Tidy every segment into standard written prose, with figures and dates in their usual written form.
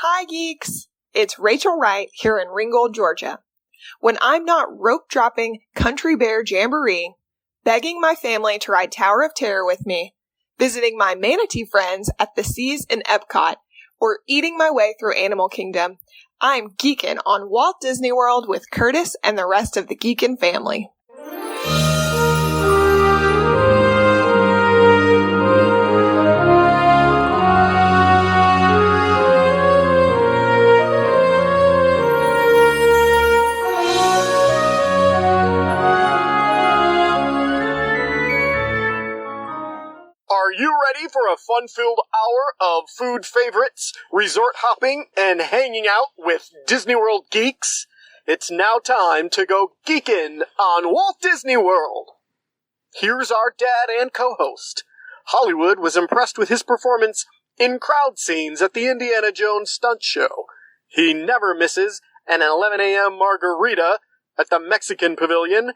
Hi, geeks! It's Rachel Wright here in Ringgold, Georgia. When I'm not rope-dropping Country Bear Jamboree, begging my family to ride Tower of Terror with me, visiting my manatee friends at the Seas in Epcot, or eating my way through Animal Kingdom, I'm geeking on Walt Disney World with Curtis and the rest of the Geekin' family. Are you ready for a fun-filled hour of food favorites, resort hopping, and hanging out with Disney World geeks? It's now time to go geekin' on Walt Disney World. Here's our dad and co-host. Hollywood was impressed with his performance in crowd scenes at the Indiana Jones stunt show. He never misses an 11 a.m. margarita at the Mexican Pavilion.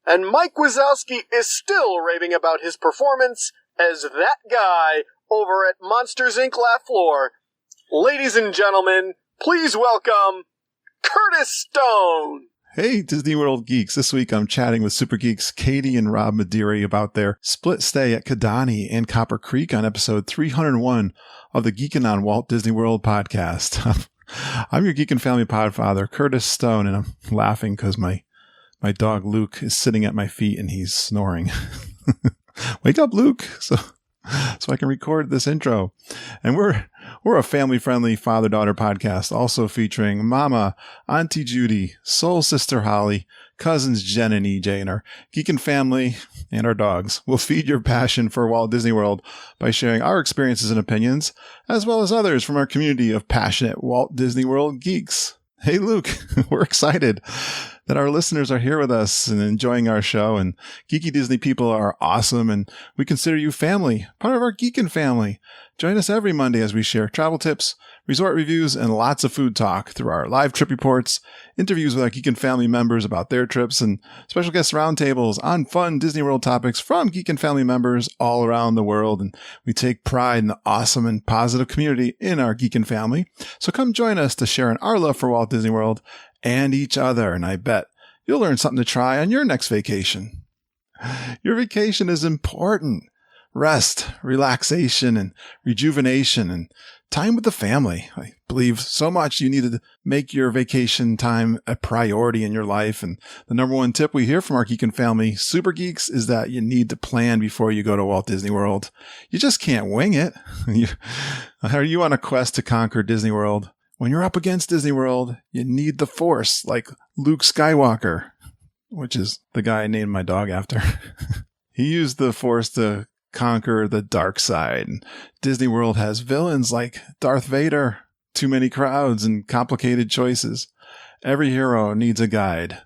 And Mike Wazowski is still raving about his performance as that guy over at Monsters, Inc. Laugh Floor. Ladies and gentlemen, please welcome Curtis Stone. Hey, Disney World geeks. This week I'm chatting with super geeks Kaity and Rob Midiri about their split stay at Kidani and Copper Creek on episode 301 of the Geekin' on Walt Disney World podcast. I'm your Geekin' family podfather, Curtis Stone, and I'm laughing because my dog Luke is sitting at my feet and he's snoring. Wake up, Luke, so I can record this intro. And we're a family-friendly father-daughter podcast, also featuring Mama, Auntie Judy, Soul Sister Holly, cousins Jen and EJ, and our Geekin' family and our dogs. We'll feed your passion for Walt Disney World by sharing our experiences and opinions, as well as others from our community of passionate Walt Disney World geeks. Hey, Luke, we're excited that our listeners are here with us and enjoying our show, and geeky Disney people are awesome, and we consider you family, part of our Geekin' family. Join us every Monday as we share travel tips, resort reviews, and lots of food talk through our live trip reports, interviews with our Geekin' family members about their trips, and special guest roundtables on fun Disney World topics from Geekin' family members all around the world. And we take pride in the awesome and positive community in our Geekin' family. So come join us to share in our love for Walt Disney World and each other, and I bet you'll learn something to try on your next vacation. Your vacation is important. Rest, relaxation, and rejuvenation, and time with the family. I believe so much you need to make your vacation time a priority in your life. And the number one tip we hear from our Geekin' family super geeks is that you need to plan before you go to Walt Disney World. You just can't wing it. Are you on a quest to conquer Disney World? When you're up against Disney World, you need the Force, like Luke Skywalker, which is the guy I named my dog after. He used the Force to conquer the dark side. And Disney World has villains like Darth Vader, too many crowds, and complicated choices. Every hero needs a guide.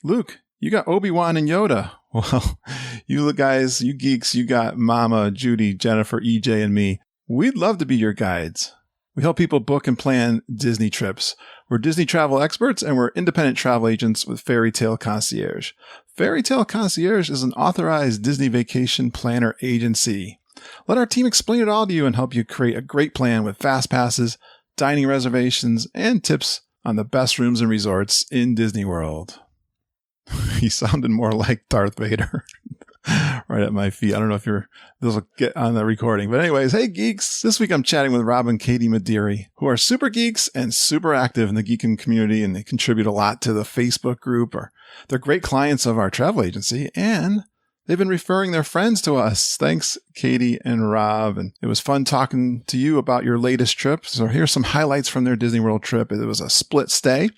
Luke, you got Obi-Wan and Yoda. Well, you guys, you geeks, you got Mama, Judy, Jennifer, EJ, and me. We'd love to be your guides. We help people book and plan Disney trips. We're Disney travel experts, and we're independent travel agents with Fairy Tale Concierge. Fairy Tale Concierge is an authorized Disney vacation planner agency. Let our team explain it all to you and help you create a great plan with fast passes, dining reservations, and tips on the best rooms and resorts in Disney World. He sounded more like Darth Vader. Right at my feet. I don't know if this will get on the recording. But anyways, hey geeks. This week I'm chatting with Rob and Kaity Midiri, who are super geeks and super active in the Geekin' community, and they contribute a lot to the Facebook group. They're great clients of our travel agency, and they've been referring their friends to us. Thanks, Kaity and Rob. And it was fun talking to you about your latest trip. So here's some highlights from their Disney World trip. It was a split stay.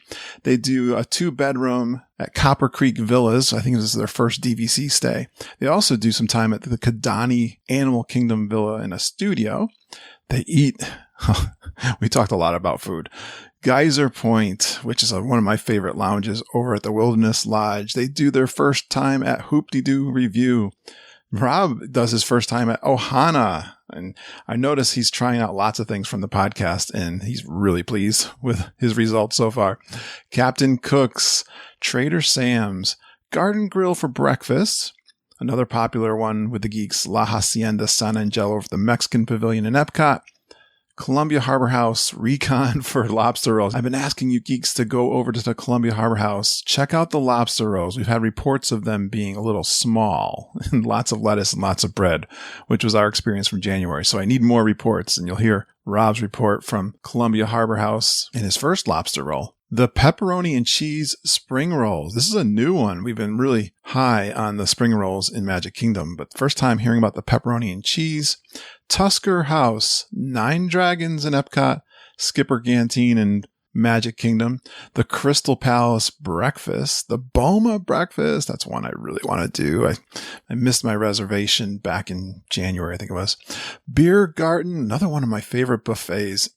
They do a 2-bedroom at Copper Creek Villas. I think this is their first DVC stay. They also do some time at the Kidani Animal Kingdom Villa in a studio. They eat. We talked a lot about food. Geyser Point, which is one of my favorite lounges over at the Wilderness Lodge. They do their first time at Hoop-de-Doo Review. Rob does his first time at Ohana. And I notice he's trying out lots of things from the podcast, and he's really pleased with his results so far. Captain Cook's, Trader Sam's, Garden Grill for breakfast. Another popular one with the geeks, La Hacienda San Angelo for the Mexican Pavilion in Epcot. Columbia Harbor House recon for lobster rolls. I've been asking you geeks to go over to the Columbia Harbor House. Check out the lobster rolls. We've had reports of them being a little small and lots of lettuce and lots of bread, which was our experience from January. So I need more reports, and you'll hear Rob's report from Columbia Harbor House in his first lobster roll. The pepperoni and cheese spring rolls. This is a new one. We've been really high on the spring rolls in Magic Kingdom, but first time hearing about the pepperoni and cheese. Tusker House, 9 Dragons in Epcot, Skipper Canteen in Magic Kingdom, the Crystal Palace breakfast, the Boma breakfast. That's one I really want to do. I missed my reservation back in January, I think it was. Beer Garden, another one of my favorite buffets.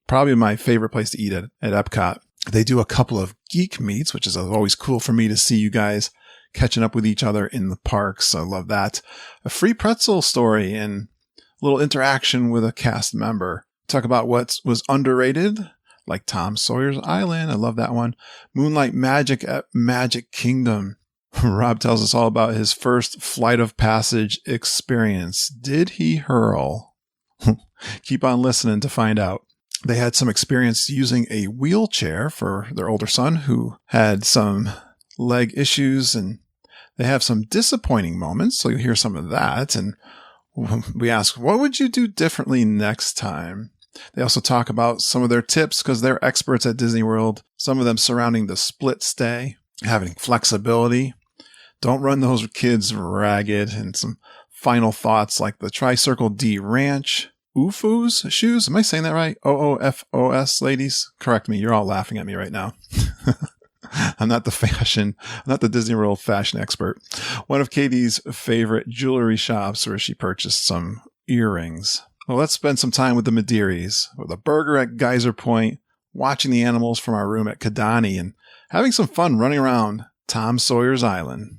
Probably my favorite place to eat at Epcot. They do a couple of geek meets, which is always cool for me to see you guys catching up with each other in the parks. I love that. A free pretzel story and a little interaction with a cast member. Talk about what was underrated, like Tom Sawyer's Island. I love that one. Moonlight Magic at Magic Kingdom. Rob tells us all about his first Flight of Passage experience. Did he hurl? Keep on listening to find out. They had some experience using a wheelchair for their older son who had some leg issues, and they have some disappointing moments. So you'll hear some of that. And we ask, what would you do differently next time? They also talk about some of their tips because they're experts at Disney World. Some of them surrounding the split stay, having flexibility. Don't run those kids ragged, and some final thoughts like the Tricircle D Ranch. Oofos shoes? Am I saying that right? OOFOS, ladies? Correct me. You're all laughing at me right now. I'm not the Disney World fashion expert. One of Katie's favorite jewelry shops where she purchased some earrings. Well, let's spend some time with the Midiris, with a burger at Geyser Point, watching the animals from our room at Kidani, and having some fun running around Tom Sawyer's Island.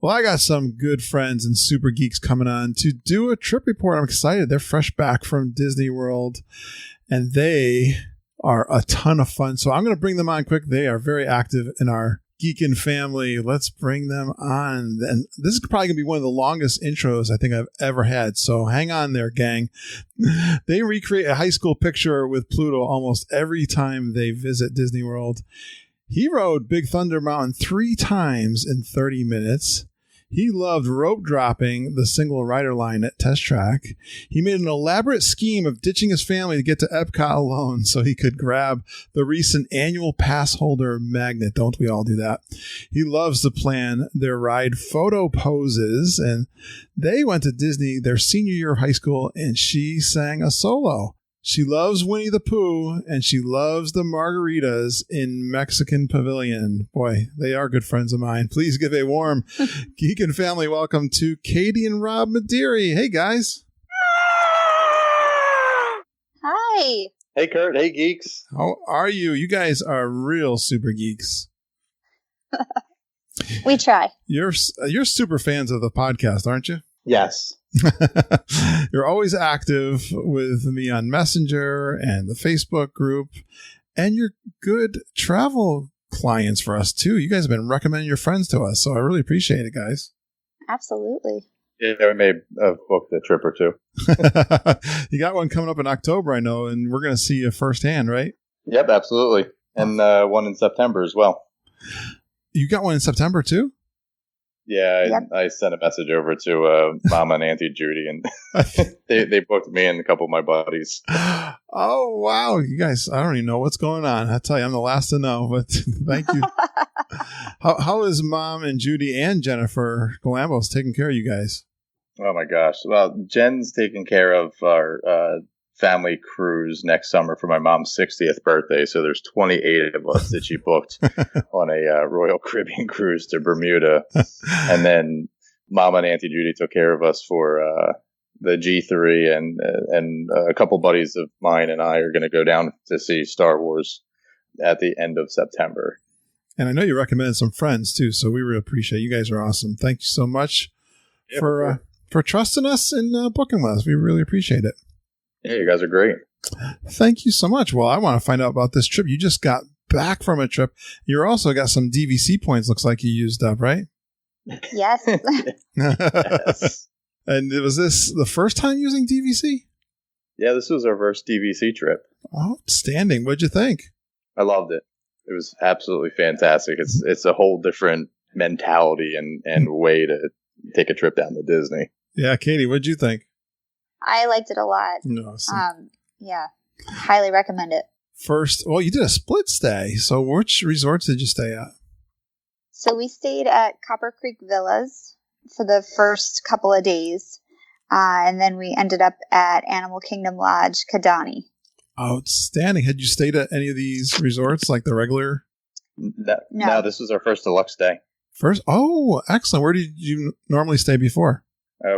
Well, I got some good friends and super geeks coming on to do a trip report. I'm excited. They're fresh back from Disney World, and they are a ton of fun. So I'm going to bring them on quick. They are very active in our Geekin' family. Let's bring them on. And this is probably going to be one of the longest intros I think I've ever had. So hang on there, gang. They recreate a high school picture with Pluto almost every time they visit Disney World. He rode Big Thunder Mountain 3 times in 30 minutes. He loved rope dropping the single rider line at Test Track. He made an elaborate scheme of ditching his family to get to Epcot alone so he could grab the recent annual pass holder magnet. Don't we all do that? He loves to plan their ride photo poses, and they went to Disney their senior year of high school, and she sang a solo. She loves Winnie the Pooh, and she loves the margaritas in Mexican Pavilion. Boy, they are good friends of mine. Please give a warm Geekin' family welcome to Kaity and Rob Midiri. Hey, guys. Hi. Hey, Kurt. Hey, geeks. How are you? You guys are real super geeks. We try. You're super fans of the podcast, aren't you? Yes. You're always active with me on Messenger and the Facebook group, and you're good travel clients for us too. You guys have been recommending your friends to us, so I really appreciate it, guys. Absolutely. Yeah, we may have booked a trip or two. You got one coming up in October, I know, and we're going to see you firsthand, right? Yep, absolutely. And one in September as well. You got one in September too? Yeah, Yep. I sent a message over to Mama and Auntie Judy, and they booked me and a couple of my buddies. Oh, wow. You guys, I don't even know what's going on. I tell you, I'm the last to know, but thank you. How is Mom and Judy and Jennifer Galambos taking care of you guys? Oh, my gosh. Well, Jen's taking care of our family cruise next summer for my mom's 60th birthday, so there's 28 of us that she booked on a Royal Caribbean cruise to Bermuda. And then Mama and Auntie Judy took care of us for the G3, and a couple buddies of mine and I are going to go down to see Star Wars at the end of September. And I know you recommended some friends too, so we really appreciate it. You guys are awesome. Thank you so much for trusting us and booking with us. We really appreciate it. Yeah, you guys are great. Thank you so much. Well, I want to find out about this trip. You just got back from a trip. You're also got some DVC points, looks like you used up, right? Yes. Yes. And was this the first time using DVC? Yeah, this was our first DVC trip. Outstanding. What'd you think? I loved it. It was absolutely fantastic. It's a whole different mentality and way to take a trip down to Disney. Yeah, Katie, what'd you think? I liked it a lot. Awesome. Yeah. Highly recommend it. First, well, you did a split stay. So which resorts did you stay at? So we stayed at Copper Creek Villas for the first couple of days. And then we ended up at Animal Kingdom Lodge, Kidani. Outstanding. Had you stayed at any of these resorts, like the regular? No, this was our first deluxe day. First? Oh, excellent. Where did you normally stay before?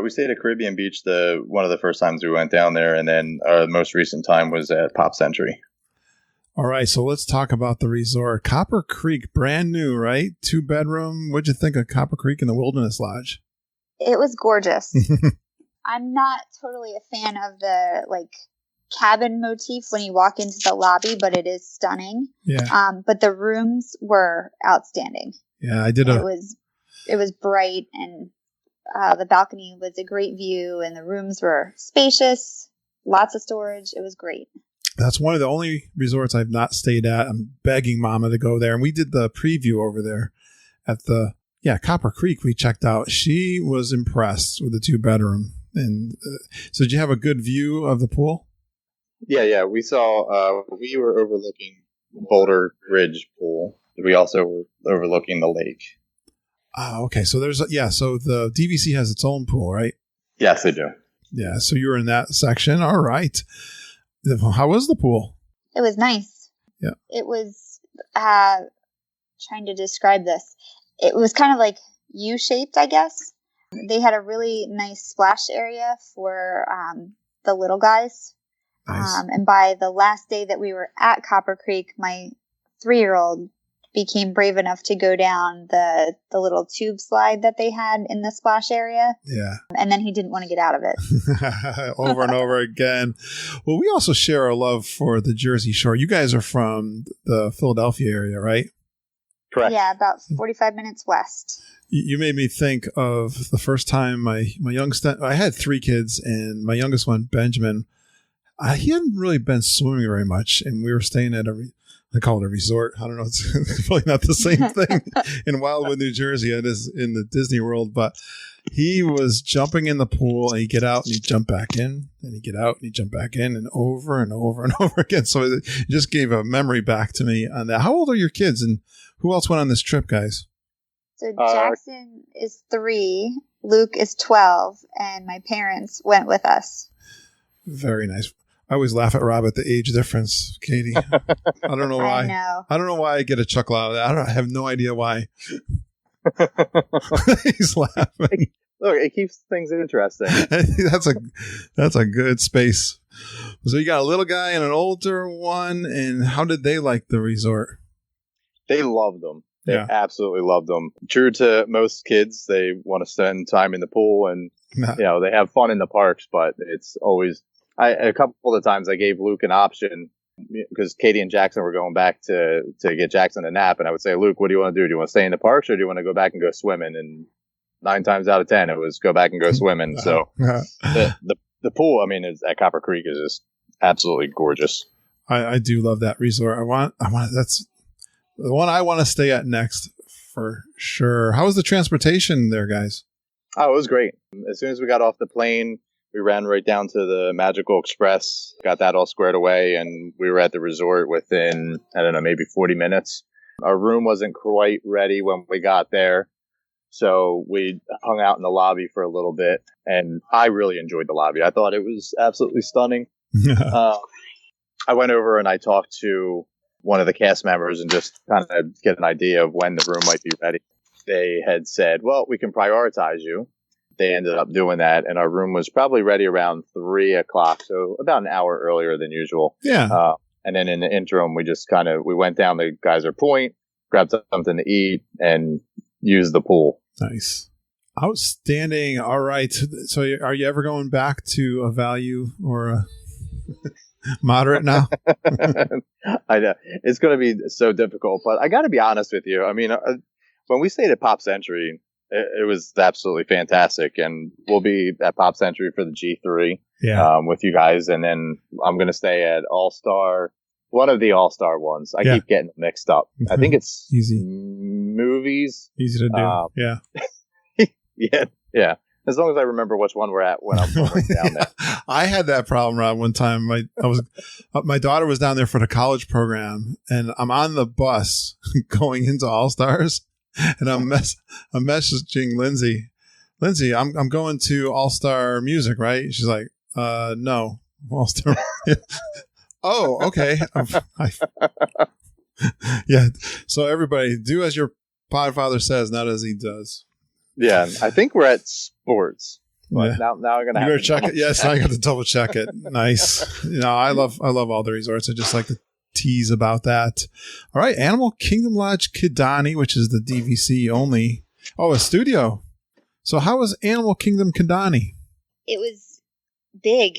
We stayed at Caribbean Beach one of the first times we went down there, and then our most recent time was at Pop Century. All right, so let's talk about the resort. Copper Creek, brand new, right? 2-bedroom. What'd you think of Copper Creek and the Wilderness Lodge? It was gorgeous. I'm not totally a fan of the cabin motif when you walk into the lobby, but it is stunning. Yeah. But the rooms were outstanding. Yeah, I did. It was bright, and the balcony was a great view, and the rooms were spacious, lots of storage. It was great. That's one of the only resorts I've not stayed at. I'm begging Mama to go there. And we did the preview over there at Copper Creek. We checked out. She was impressed with the 2-bedroom. And so did you have a good view of the pool? Yeah. We saw, we were overlooking Boulder Ridge Pool. We also were overlooking the lake. Oh, okay. So so the DVC has its own pool, right? Yes, they do. Yeah. So you were in that section. All right. How was the pool? It was nice. Yeah. It was, trying to describe this. It was kind of like U-shaped, I guess. They had a really nice splash area for the little guys. Nice. And by the last day that we were at Copper Creek, my 3-year-old became brave enough to go down the little tube slide that they had in the splash area. Yeah. And then he didn't want to get out of it. Over and over again. Well, we also share our love for the Jersey Shore. You guys are from the Philadelphia area, right? Correct. Yeah, about 45 minutes west. You made me think of the first time my youngest, I had 3 kids, and my youngest one, Benjamin, he hadn't really been swimming very much, and we were staying at I call it a resort. I don't know. It's probably not the same thing in Wildwood, New Jersey. It is in the Disney World, but he was jumping in the pool, and he'd get out and he'd jump back in, and he'd get out and he'd jump back in, and over and over and over again. So it just gave a memory back to me on that. How old are your kids, and who else went on this trip, guys? So Jackson is 3, Luke is 12, and my parents went with us. Very nice. I always laugh at Rob at the age difference, Katie. I don't know why. I know. I don't know why I get a chuckle out of that. I have no idea why. He's laughing. Look, it keeps things interesting. That's a good space. So you got a little guy and an older one, and how did they like the resort? They loved them. They absolutely loved them. True to most kids, they want to spend time in the pool, and they have fun in the parks. But it's always a couple of times I gave Luke an option because Katie and Jackson were going back to get Jackson a nap, and I would say, Luke, what do you want to do? Do you want to stay in the parks, or do you want to go back and go swimming? And 9 times out of 10, it was go back and go swimming. So the pool, at Copper Creek is just absolutely gorgeous. I do love that resort. I want that's the one I want to stay at next for sure. How was the transportation there, guys? Oh, it was great. As soon as we got off the plane, we ran right down to the Magical Express, got that all squared away, and we were at the resort within, maybe 40 minutes. Our room wasn't quite ready when we got there, so we hung out in the lobby for a little bit, and I really enjoyed the lobby. I thought it was absolutely stunning. I went over and I talked to one of the cast members and just kind of get an idea of when the room might be ready. They had said, well, we can prioritize you. They ended up doing that, and our room was probably ready around 3 o'clock, so about an hour earlier than usual. Yeah. And then in the interim, we went down the Geyser Point, grabbed something to eat, and used the pool. Nice. Outstanding. All right. So are you ever going back to a value or a... Moderate now. I know it's going to be so difficult, but I got to be honest with you. I mean, when we stayed at Pop Century, it was absolutely fantastic, and we'll be at Pop Century for the G3 with you guys, and then I'm going to stay at All Star, one of the All Star ones. I keep getting mixed up. I think it's easy movies, easy to do. yeah. As long as I remember which one we're at when I'm down there. I had that problem, Rob, one time. My daughter was down there for the college program, and I'm on the bus going into All Stars, and I'm messaging Lindsay. Lindsay, I'm going to All Star Music, right? She's like, no, All Star. Oh, okay. Yeah. So everybody, do as your podfather says, not as he does. Yeah, I think we're at sports. But now I'm gonna have to check it. Yes, I got to double check it. Nice. I love all the resorts. I just like to tease about that. All right, Animal Kingdom Lodge Kidani, which is the DVC only. Oh, a studio. So how was Animal Kingdom Kidani? It was big.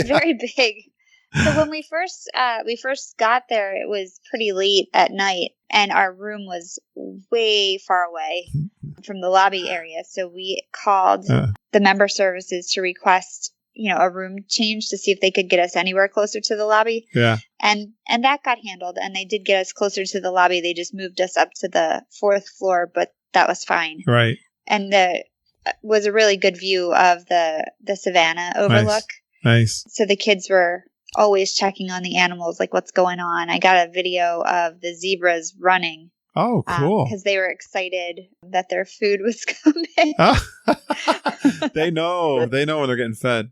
Very big. So when we first got there, it was pretty late at night, and our room was way far away from the lobby area. So we called the member services to request, a room change to see if they could get us anywhere closer to the lobby. Yeah. And that got handled, and they did get us closer to the lobby. They just moved us up to the 4th floor, but that was fine. Right. And was a really good view of the Savannah overlook. Nice. So the kids were always checking on the animals, like what's going on. I got a video of the zebras running. Oh, cool. Because they were excited that their food was coming. They know when they're getting fed.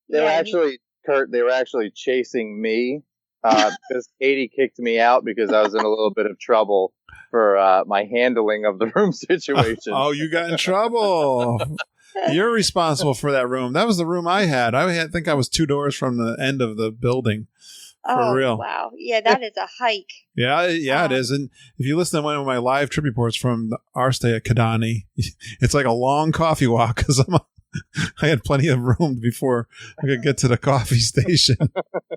They were actually chasing me because Kaity kicked me out because I was in a little bit of trouble for my handling of the room situation. Oh, you got in trouble. You're responsible for that room. That was the room I had. I think I was 2 doors from the end of the building. For real. Wow. Yeah, that is a hike. Yeah, it is. And if you listen to one of my live trip reports from our stay at Kidani, it's like a long coffee walk because I had plenty of room before I could get to the coffee station.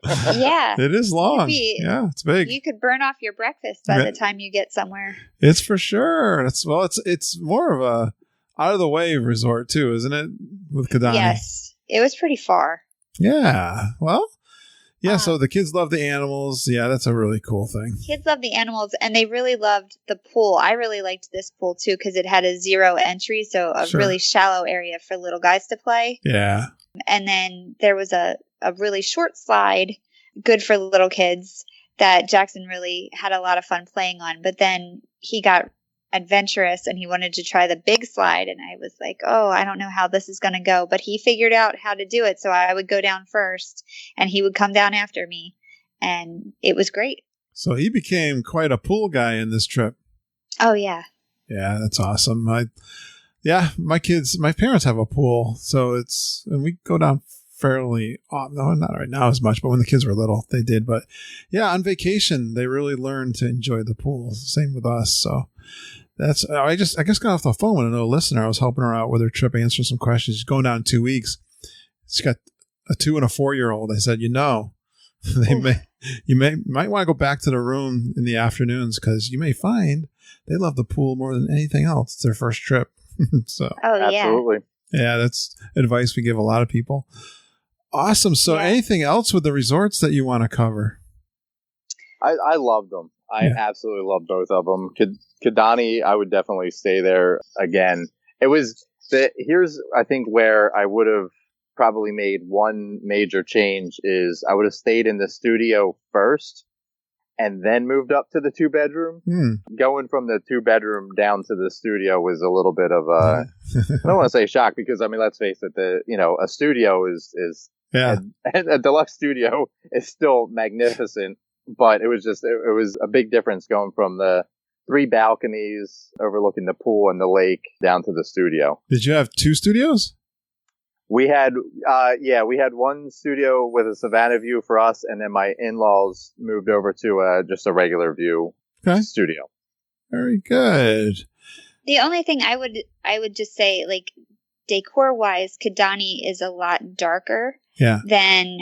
Yeah. It is long. Yeah, it's big. You could burn off your breakfast by the time you get somewhere. It's for sure. It's more of a out of the way resort too, isn't it? With Kidani. Yes. It was pretty far. Yeah. Well, yeah, so the kids love the animals. Yeah, that's a really cool thing. Kids love the animals, and they really loved the pool. I really liked this pool, too, because it had a 0 entry, so a really shallow area for little guys to play. Yeah. And then there was a really short slide, good for little kids, that Jackson really had a lot of fun playing on. But then he got adventurous, and he wanted to try the big slide, and I was like, oh, I don't know how this is going to go, but he figured out how to do it. So I would go down first and he would come down after me, and it was great. So he became quite a pool guy in this trip. Oh yeah that's awesome. My parents have a pool, so and we go down fairly no, not right now as much, but when the kids were little they did. But yeah, on vacation they really learned to enjoy the pool. Same with us. So I just got off the phone with another listener. I was helping her out with her trip, answering some questions. She's going down in 2 weeks. She's got a 2 and a 4-year-old. I said, you might want to go back to the room in the afternoons because you may find they love the pool more than anything else. It's their first trip. So absolutely. Yeah, that's advice we give a lot of people. Awesome. So anything else with the resorts that you want to cover? I loved them. I absolutely love both of them. Kidani, I would definitely stay there again. Here's, I think, where I would have probably made one major change is I would have stayed in the studio first and then moved up to the 2-bedroom. Going from the 2-bedroom down to the studio was a little bit of a, I don't want to say shock because, I mean, let's face it, a studio is a deluxe studio is still magnificent. But it was a big difference going from the 3 balconies overlooking the pool and the lake down to the studio. Did you have 2 studios? We had one studio with a Savannah view for us, and then my in-laws moved over to just a regular view studio. Very good. The only thing I would just say, like, decor-wise, Kidani is a lot darker than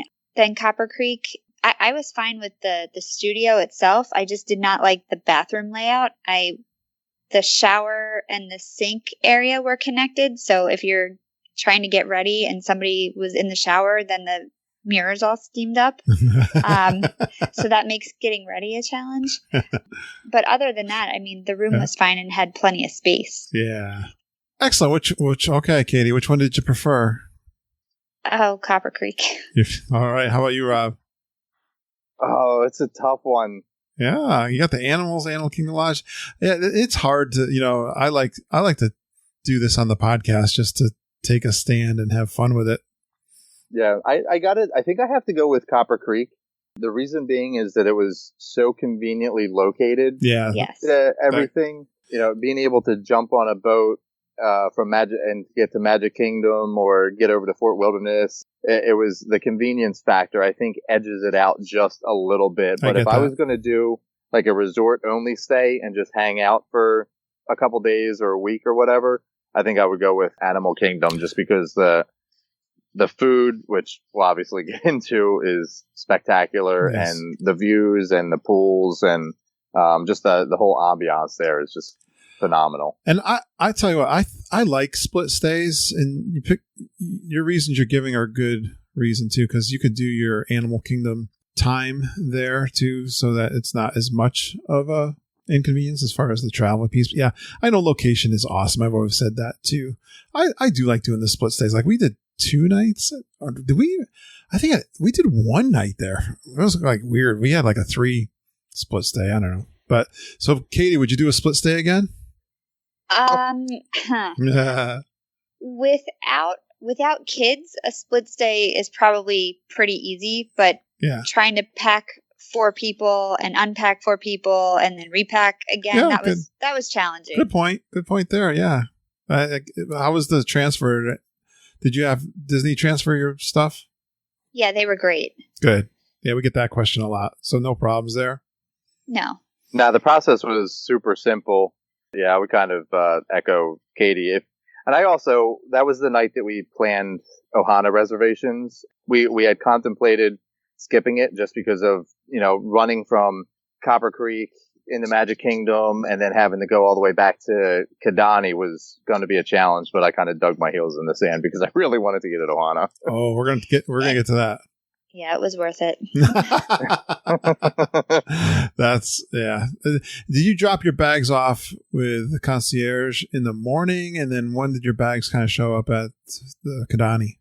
Copper Creek. I was fine with the studio itself. I just did not like the bathroom layout. The shower and the sink area were connected. So if you're trying to get ready and somebody was in the shower, then the mirrors all steamed up. So that makes getting ready a challenge. But other than that, I mean, the room was fine and had plenty of space. Yeah. Excellent. Okay, Katie, which one did you prefer? Oh, Copper Creek. All right. How about you, Rob? Oh, it's a tough one. Yeah, you got the Animal Kingdom Lodge. Yeah, it's hard to, I like to do this on the podcast just to take a stand and have fun with it. Yeah, I got it. I think I have to go with Copper Creek. The reason being is that it was so conveniently located. Yeah. Yes. Everything, being able to jump on a boat from Magic and get to Magic Kingdom or get over to Fort Wilderness. It was the convenience factor, I think, edges it out just a little bit. But if I was going to do like a resort only stay and just hang out for a couple days or a week or whatever, I think I would go with Animal Kingdom just because the food, which we'll obviously get into, is spectacular. Yes. And the views and the pools and just the whole ambiance there is just phenomenal. And I tell you what, I like split stays, and you pick your reasons you're giving are a good reason too, because you could do your Animal Kingdom time there too, so that it's not as much of a inconvenience as far as the travel piece. But yeah, I know location is awesome. I've always said that too. I do like doing the split stays. Like we did 2 nights, or did we? I think we did 1 night there. It was like weird. We had like a 3 split stay. I don't know. But so, Katie, would you do a split stay again? Without kids, a split stay is probably pretty easy, but trying to pack 4 people and unpack 4 people and then repack again, that was challenging. Good point there. Yeah. How was the transfer? Did you have Disney transfer your stuff? Yeah, they were great. Good. Yeah, we get that question a lot. So no problems there? No. No, the process was super simple. Yeah, I would kind of echo Katie. And I also, that was the night that we planned Ohana reservations. We had contemplated skipping it just because of, running from Copper Creek in the Magic Kingdom and then having to go all the way back to Kidani was going to be a challenge, but I kind of dug my heels in the sand because I really wanted to get at Ohana. Oh, we're going to get to that. Yeah, it was worth it. Did you drop your bags off with the concierge in the morning? And then when did your bags kind of show up at the Kidani?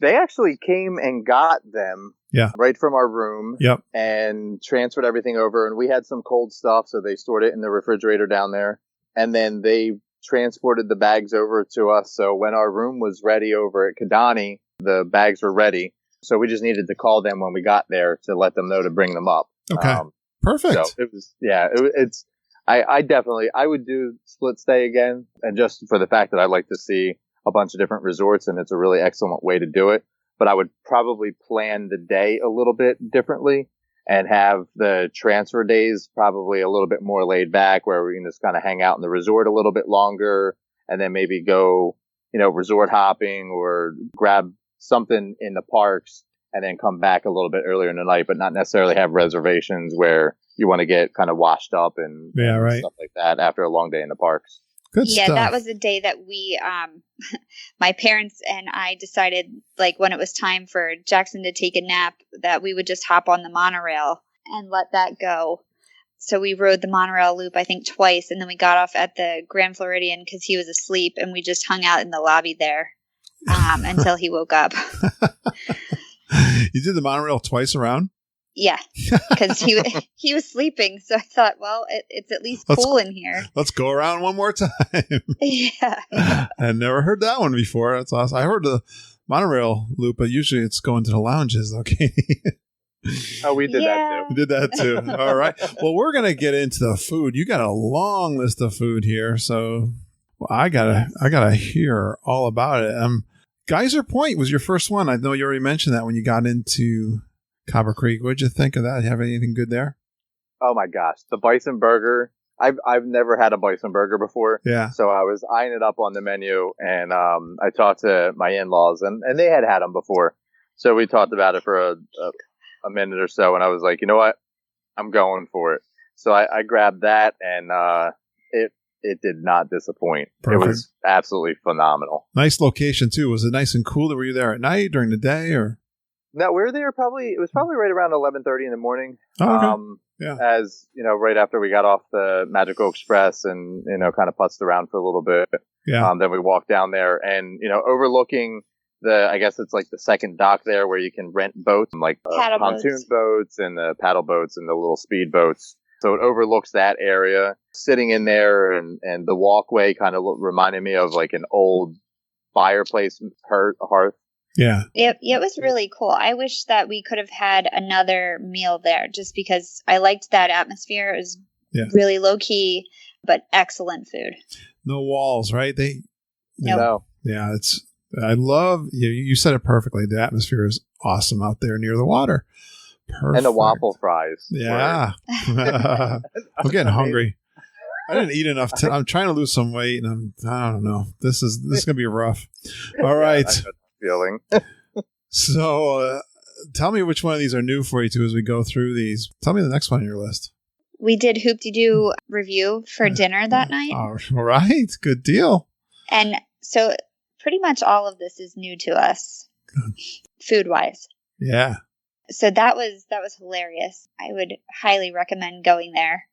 They actually came and got them right from our room and transferred everything over. And we had some cold stuff, so they stored it in the refrigerator down there. And then they transported the bags over to us. So when our room was ready over at Kidani, the bags were ready. So we just needed to call them when we got there to let them know to bring them up. Okay. Perfect. So it was, I would do split stay again. And just for the fact that I like to see a bunch of different resorts and it's a really excellent way to do it. But I would probably plan the day a little bit differently and have the transfer days probably a little bit more laid back where we can just kind of hang out in the resort a little bit longer and then maybe go, resort hopping or grab something in the parks and then come back a little bit earlier in the night, but not necessarily have reservations where you want to get kind of washed up and stuff like that after a long day in the parks. Good stuff. That was the day that we, my parents and I decided, like, when it was time for Jackson to take a nap, that we would just hop on the monorail and let that go. So we rode the monorail loop, I think, twice, and then we got off at the Grand Floridian because he was asleep, and we just hung out in the lobby there until he woke up. You did the monorail twice around? Yeah, because he was sleeping. So I thought, well, it's at least cool in here. Let's go around one more time. Yeah. I never heard that one before. That's awesome. I heard the monorail loop, but usually it's going to the lounges. Okay. Oh, we did that too. We did that too. All right. Well, we're going to get into the food. You got a long list of food here. So I gotta hear all about it. Geyser Point was your first one. I know you already mentioned that when you got into Copper Creek. What did you think of that? You have anything good there? Oh my gosh, the bison burger I've never had a bison burger before. Yeah. So I was eyeing it up on the menu, and I talked to my in-laws, and they had them before. So we talked about it for a minute or so, and I was like, you know what? I'm going for it. So I grabbed that, and it did not disappoint. Perfect. It was absolutely phenomenal. Nice location, too. Was it nice and cool? Were you there at night, during the day, or? No, we were there it was probably right around 11:30 in the morning. Oh, okay. Yeah. As, right after we got off the Magical Express and, kind of putzed around for a little bit. Yeah. Then we walked down there and, overlooking I guess it's like the second dock there where you can rent boats, like pontoon boats and the paddle boats and the little speed boats. So it overlooks that area. Sitting in there and the walkway kind of reminded me of like an old fireplace hearth. Yeah. It was really cool. I wish that we could have had another meal there just because I liked that atmosphere. It was really low key, but excellent food. No walls, right? No. Yeah, I love, you said it perfectly. The atmosphere is awesome out there near the water. Perfect. And the waffle fries. Yeah. I'm getting hungry. I didn't eat enough. I'm trying to lose some weight, and I don't know. This is going to be rough. All right. Feeling. So tell me which one of these are new for you too as we go through these. Tell me the next one on your list. We did Hoop-de-Doo review for dinner that night. All right. Good deal. And so pretty much all of this is new to us, food-wise. Yeah. So that was hilarious. I would highly recommend going there.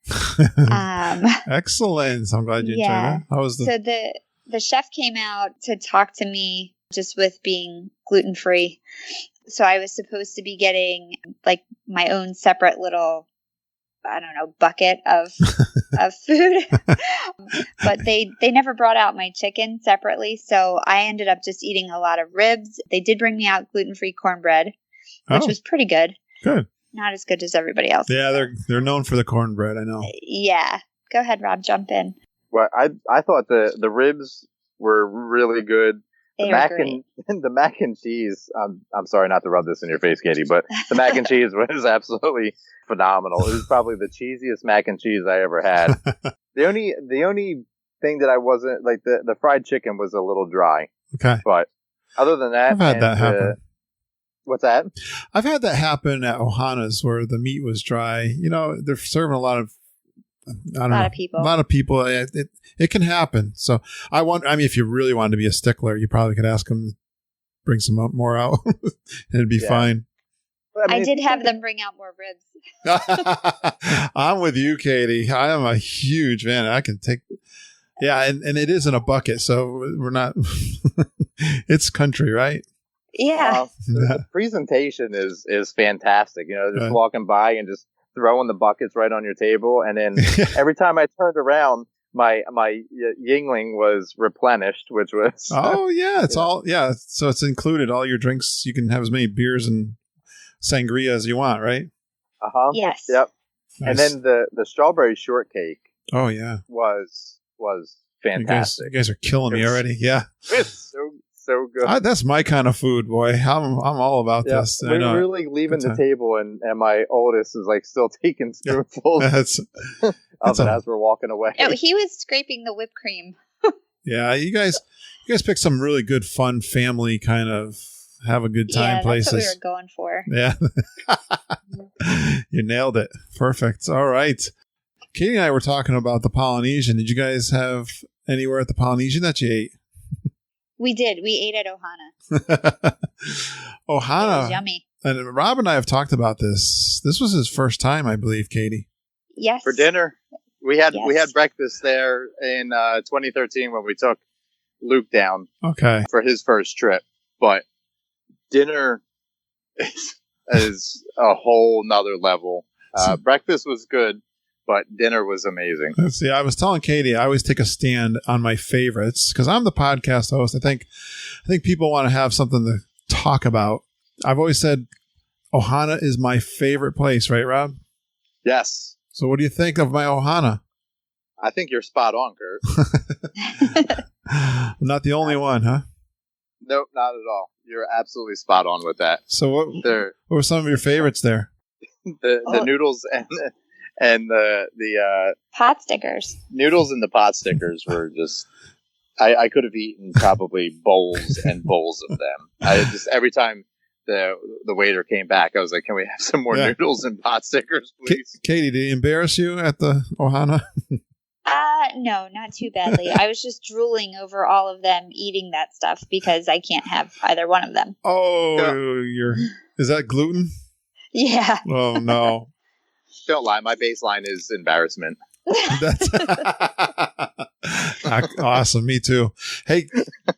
Excellent. I'm glad you enjoyed that. How was So the chef came out to talk to me just with being gluten-free. So I was supposed to be getting like my own separate little, I don't know, bucket of food. But they never brought out my chicken separately. So I ended up just eating a lot of ribs. They did bring me out gluten-free cornbread, which was pretty good. Good. Not as good as everybody else. Yeah, they're known for the cornbread, I know. Yeah. Go ahead, Rob, jump in. Well, I thought the ribs were really good. The mac and cheese. I'm sorry not to rub this in your face, Katie, but the mac and cheese was absolutely phenomenal. It was probably the cheesiest mac and cheese I ever had. The only thing that I wasn't like the fried chicken was a little dry. Okay, but other than that, I've had that happen. What's that? I've had that happen at Ohana's where the meat was dry. They're serving a lot of. A lot of people. It can happen. So if you really wanted to be a stickler, you probably could ask them to bring some more out and it'd be fine. I did have them bring out more ribs. I'm with you, Katie. I am a huge fan. I can take, and it is in a bucket. So we're not, it's country, right? Yeah. The presentation is fantastic. Just walking by and just throwing the buckets right on your table, and then every time I turned around, my Yingling was replenished, which was it's all so it's included all your drinks. You can have as many beers and sangria as you want, right? Yes. Yep. Nice. And then the strawberry shortcake was fantastic. You guys are killing me already. Yeah, it's so good. That's my kind of food, boy. I'm all about this. We're really leaving the table, and my oldest is like still taking spoonfuls of it as we're walking away. Oh, he was scraping the whipped cream. Yeah, you guys picked some really good, fun family kind of have a good time places. That's what we were going for. Yeah, you nailed it. Perfect. All right, Katie and I were talking about the Polynesian. Did you guys have anywhere at the Polynesian that you ate? We did. We ate at Ohana. Ohana. It was yummy. And Rob and I have talked about this. This was his first time, I believe, Katie. Yes. For dinner. We had breakfast there in 2013 when we took Luke down for his first trip. But dinner is a whole nother level. Breakfast was good, but dinner was amazing. See, I was telling Katie, I always take a stand on my favorites because I'm the podcast host. I think people want to have something to talk about. I've always said Ohana is my favorite place, right, Rob? Yes. So what do you think of my Ohana? I think you're spot on, Kurt. I'm not the only one, huh? Nope, not at all. You're absolutely spot on with that. So what were some of your favorites there? The noodles And the Pot stickers. noodles and the pot stickers were just. I could have eaten probably bowls and bowls of them. I just every time the waiter came back, I was like, "Can we have some more noodles and pot stickers, please?" Katie, did he embarrass you at the Ohana? No, not too badly. I was just drooling over all of them eating that stuff because I can't have either one of them. Oh, is that gluten? Yeah. Oh no. Don't lie, my baseline is embarrassment. That's awesome. Me too. Hey,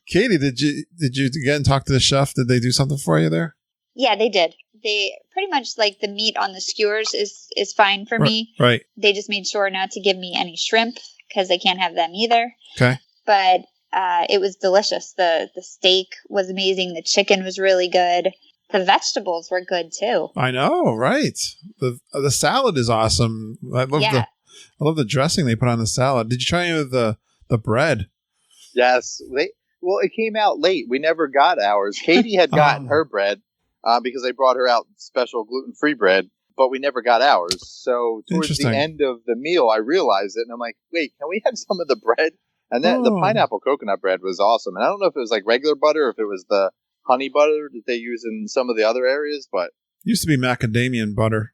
Katie, did you again talk to the chef? Did they do something for you there? Yeah, they did. They pretty much like the meat on the skewers is fine for me. Right. They just made sure not to give me any shrimp because I can't have them either. Okay. But it was delicious. The steak was amazing. The chicken was really good. The vegetables were good too. I know, right? The salad is awesome. I love the dressing they put on the salad. Did you try any of the bread? Yes. It came out late. We never got ours. Katie had gotten her bread because they brought her out special gluten-free bread, but we never got ours. So towards the end of the meal, I realized it, and I'm like, wait, can we have some of the bread? And then the pineapple coconut bread was awesome. And I don't know if it was like regular butter or if it was the honey butter that they use in some of the other areas, but it used to be macadamia butter.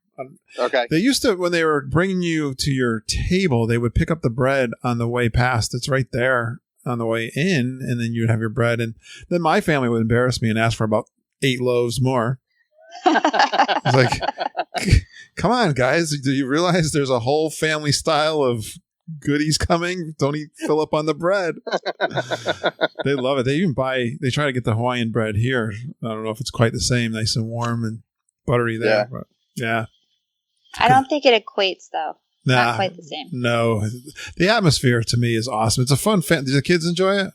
Okay. They used to, when they were bringing you to your table, they would pick up the bread on the way past. It's right there on the way in, and then you'd have your bread. And then my family would embarrass me and ask for about 8 loaves more. I was like, come on, guys. Do you realize there's a whole family style of goodies coming? Don't fill up on the bread. They love it. They try to get the Hawaiian bread here. I don't know if it's quite the same, nice and warm and buttery there. Yeah. But yeah. I don't think it equates though. Nah, not quite the same. No. The atmosphere to me is awesome. It's a fun did the kids enjoy it?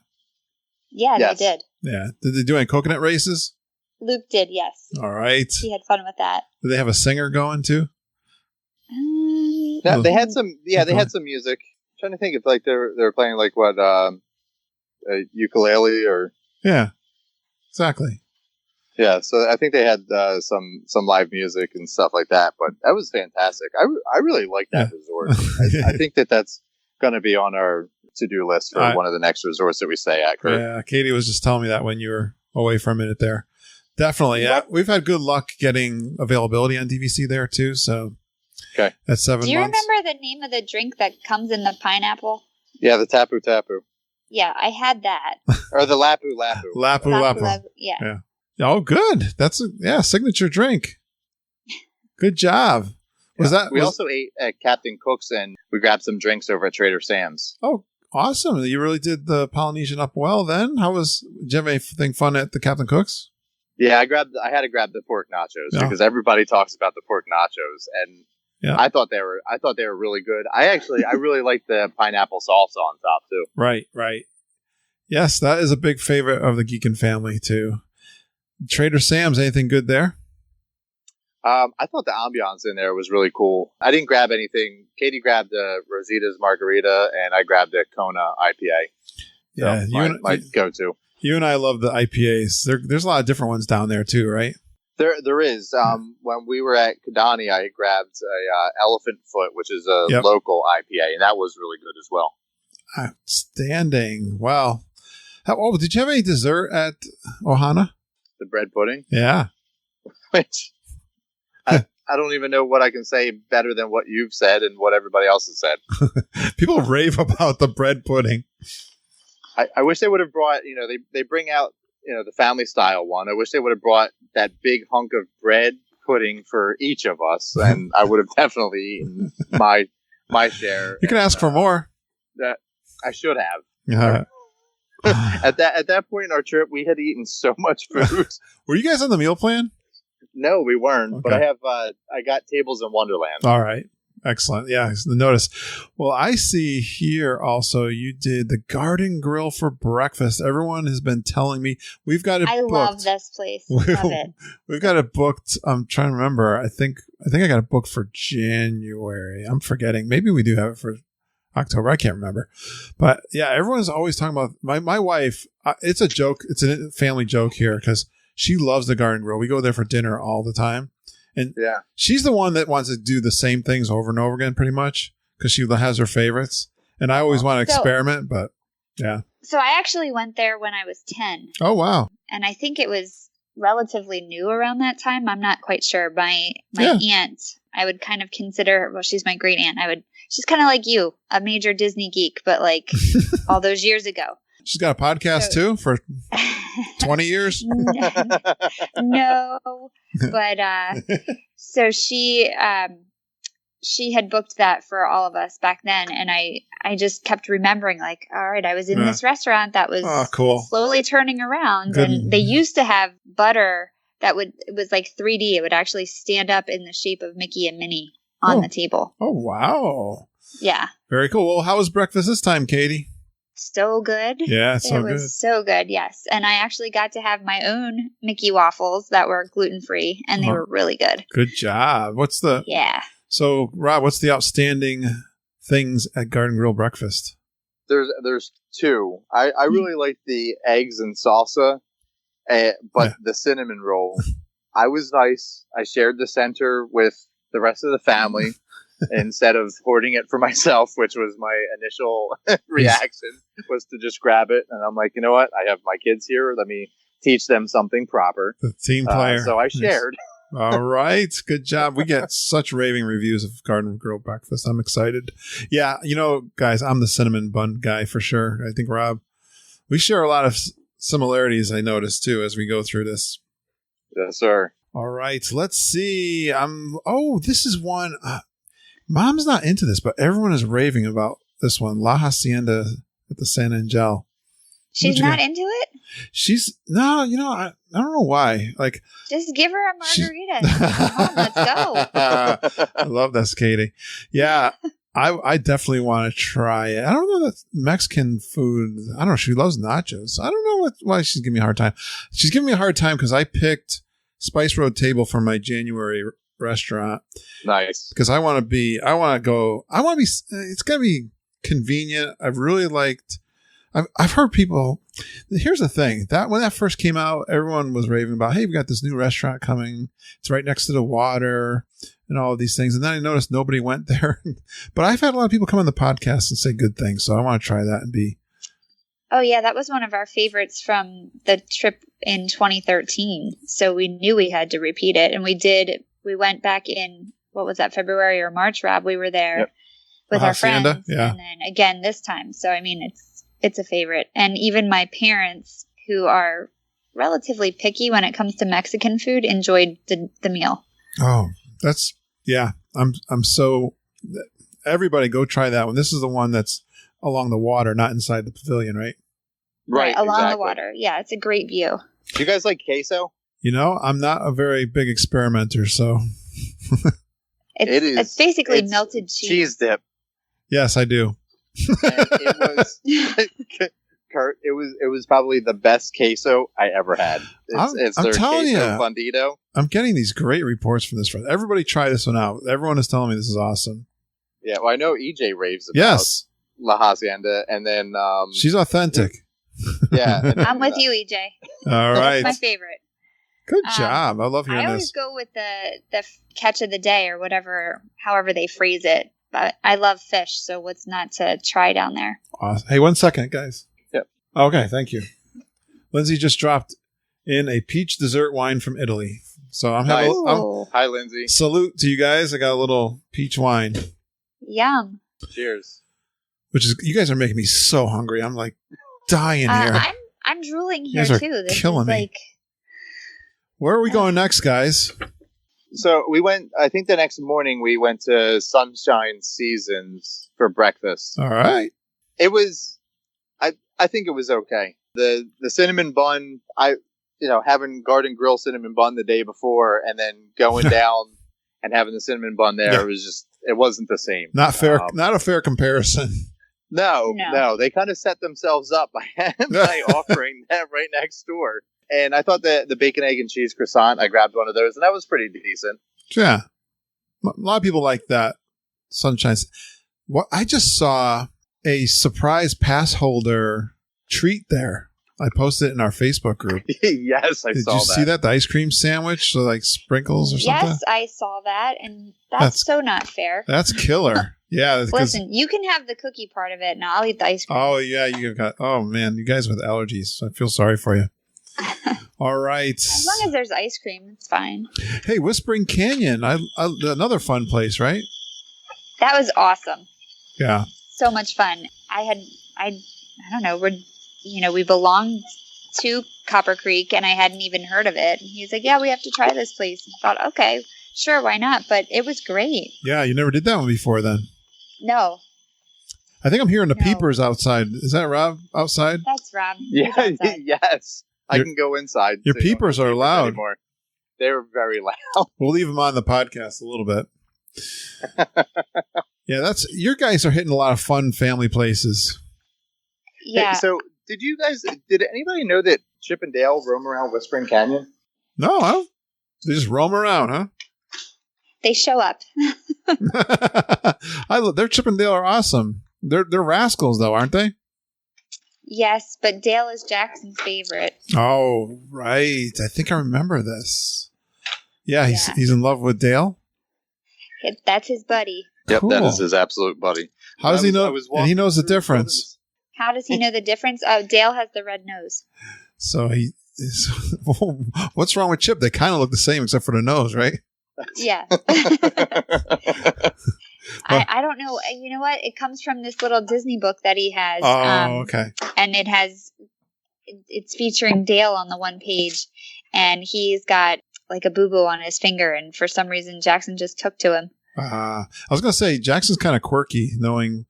Yeah, yes. They did. Yeah. Did they do any coconut races? Luke did, yes. All right. He had fun with that. Did they have a singer going too? No, they had some. Yeah, they had some music. I'm trying to think if like they were playing like what a ukulele or. Yeah, exactly. Yeah, so I think they had some live music and stuff like that, but that was fantastic. I really like that resort. I think that's going to be on our to-do list for one of the next resorts that we stay at. Kurt. Yeah, Katie was just telling me that when you were away for a minute there. Definitely, yeah. We've had good luck getting availability on DVC there too. So, okay, that's 7 months. Do you remember the name of the drink that comes in the pineapple? Yeah, the Tapu Tapu. Yeah, I had that. Or the Lapu Lapu. Lapu Lapu. Yeah. Oh, good. That's a signature drink. Good job. We also ate at Captain Cook's and we grabbed some drinks over at Trader Sam's. Oh, awesome. You really did the Polynesian up well then. Did you have anything fun at the Captain Cook's? Yeah, I had to grab the pork nachos because everybody talks about the pork nachos, and I thought they were really good. I really like the pineapple salsa on top too. Right. Yes, that is a big favorite of the Geekin family too. Trader Sam's, anything good there? I thought the ambiance in there was really cool. I didn't grab anything. Katie grabbed the Rosita's Margarita, and I grabbed the Kona IPA. Yeah, so my go-to. You and I love the IPAs. There's a lot of different ones down there too, right? There is. When we were at Kidani, I grabbed a Elephant Foot, which is a local IPA, and that was really good as well. Outstanding! Wow. Did you have any dessert at Ohana? The bread pudding. Yeah. Which I don't even know what I can say better than what you've said and what everybody else has said. People rave about the bread pudding. I wish they would have brought, they bring out, the family style one. I wish they would have brought that big hunk of bread pudding for each of us, and I would have definitely eaten my share. You can ask for more. That I should have. Yeah. At that point in our trip, we had eaten so much food. Were you guys on the meal plan? No, we weren't. Okay. But I got tables in Wonderland. All right. Excellent. Yeah, notice. Well, I see here also you did the Garden Grill for breakfast. Everyone has been telling me we've got it booked. I love this place. Love it. We've got it booked. I'm trying to remember. I think I got it booked for January. I'm forgetting. Maybe we do have it for October. I can't remember. But yeah, everyone's always talking about my wife. It's a joke. It's a family joke here because she loves the Garden Grill. We go there for dinner all the time. And she's the one that wants to do the same things over and over again, pretty much, because she has her favorites. And I always want to experiment, but yeah. So I actually went there when I was 10. Oh, wow. And I think it was relatively new around that time. I'm not quite sure. My aunt, I would kind of consider, well, she's my great aunt. She's kind of like you, a major Disney geek, but like all those years ago. She's got a podcast too for 20 years? No. But so she had booked that for all of us back then. And I just kept remembering, like, all right, I was in this restaurant that was slowly turning around. Good. And they used to have butter it was like 3D. It would actually stand up in the shape of Mickey and Minnie on the table. Oh, wow. Yeah. Very cool. Well, how was breakfast this time, Katie? So good. Yeah, so good. It was so good, yes. And I actually got to have my own Mickey waffles that were gluten-free, and they were really good. Good job. So, Rob, what's the outstanding things at Garden Grill breakfast? There's two. I really like the eggs and salsa, but the cinnamon roll. I was nice. I shared the center with the rest of the family instead of hoarding it for myself, which was my initial reaction, was to just grab it. And I'm like, you know what? I have my kids here. Let me teach them something proper. The team player. So I shared. All right. Good job. We get such raving reviews of Garden Grill breakfast. I'm excited. Yeah. Guys, I'm the cinnamon bun guy for sure. I think, Rob, we share a lot of similarities, I noticed, too, as we go through this. Yes, sir. All right. Let's see. This is one. Mom's not into this, but everyone is raving about this one. La Hacienda at the San Angel. She's not into it? I don't know why. Like, just give her a margarita. Come on, let's go. I love this, Katie. Yeah, I definitely want to try it. I don't know that Mexican food. I don't know. She loves nachos. I don't know why she's giving me a hard time. She's giving me a hard time because I picked Spice Road Table for my January restaurant. Nice. Because it's got to be convenient. I've really liked. I've heard people. Here's the thing: that when that first came out, everyone was raving about, "Hey, we got this new restaurant coming. It's right next to the water, and all of these things." And then I noticed nobody went there. But I've had a lot of people come on the podcast and say good things, so I want to try that and be. Oh yeah, that was one of our favorites from the trip in 2013. So we knew we had to repeat it, and we did. We went back in what was that, February or March? Rob, we were there with our friends, and then again this time. So I mean, it's a favorite. And even my parents, who are relatively picky when it comes to Mexican food, enjoyed the meal. Oh, I'm so, everybody go try that one. This is the one that's along the water, not inside the pavilion, right? Right, along the water. Yeah, it's a great view. Do you guys like queso? I'm not a very big experimenter, so. It's basically melted cheese. Cheese dip. Yes, I do. And it was Kurt, it was probably the best queso I ever had. It's their queso fundido. I'm getting these great reports from this friend. Everybody try this one out. Everyone is telling me this is awesome. Yeah, well, I know EJ raves about La Hacienda, and then she's authentic. Yeah, I'm with you, EJ. All right, that's my favorite. Good job. I love hearing this. I always go with the catch of the day or whatever, however they phrase it. But I love fish, so what's not to try down there? Awesome. Hey, 1 second, guys. Yep. Okay, thank you. Lindsay just dropped in a peach dessert wine from Italy. So I'm having. Hi, Lindsay. Salute to you guys. I got a little peach wine. Yum. Cheers. You guys are making me so hungry. I'm like dying here. I'm drooling here you guys too. This killing me. Where are we going next, guys? So we went, I think the next morning we went to Sunshine Seasons for breakfast. All right. It was, I think it was okay. The cinnamon bun, having Garden Grill cinnamon bun the day before and then going down and having the cinnamon bun there it wasn't the same. Not fair, not a fair comparison. No. They kind of set themselves up by offering that right next door. And I thought the bacon, egg, and cheese croissant, I grabbed one of those, and that was pretty decent. Yeah. A lot of people like that. Sunshine. I just saw a surprise pass holder treat there. I posted it in our Facebook group. Yes, I Did saw you that. see that? The ice cream sandwich? So like sprinkles or something? Yes, I saw that, and that's so not fair. That's killer. Yeah. Listen, you can have the cookie part of it, and I'll eat the ice cream. Oh, yeah. Oh, man. You guys with allergies. I feel sorry for you. All right. As long as there's ice cream, it's fine. Hey, Whispering Canyon. Another fun place, right? That was awesome. Yeah. So much fun. I don't know, we belonged to Copper Creek, and I hadn't even heard of it. And he's like, yeah, we have to try this place. And I thought, okay, sure, why not? But it was great. Yeah, you never did that one before then. No. I think I'm hearing the peepers outside. Is that Rob outside? That's Rob. Yeah, yes. I can go inside. Your peepers are loud. Anymore. They were very loud. We'll leave them on the podcast a little bit. Yeah, your guys are hitting a lot of fun family places. Yeah. Hey, so did anybody know that Chip and Dale roam around Whispering Canyon? No, huh? They just roam around, huh? They show up. Their Chip and Dale are awesome. They're rascals, though, aren't they? Yes, but Dale is Jackson's favorite. Oh, right. I think I remember this. Yeah, he's in love with Dale. That's his buddy. Yep, Cool. that is his absolute buddy. How does he know? And he knows the difference. How does he know the difference? Oh, Dale has the red nose. So what's wrong with Chip? They kind of look the same except for the nose, right? Yeah. I don't know. You know what? It comes from this little Disney book that he has. Oh, okay. And it's featuring Dale on the one page, and he's got like a boo-boo on his finger, and for some reason Jackson just took to him. I was going to say, Jackson's kind of quirky, knowing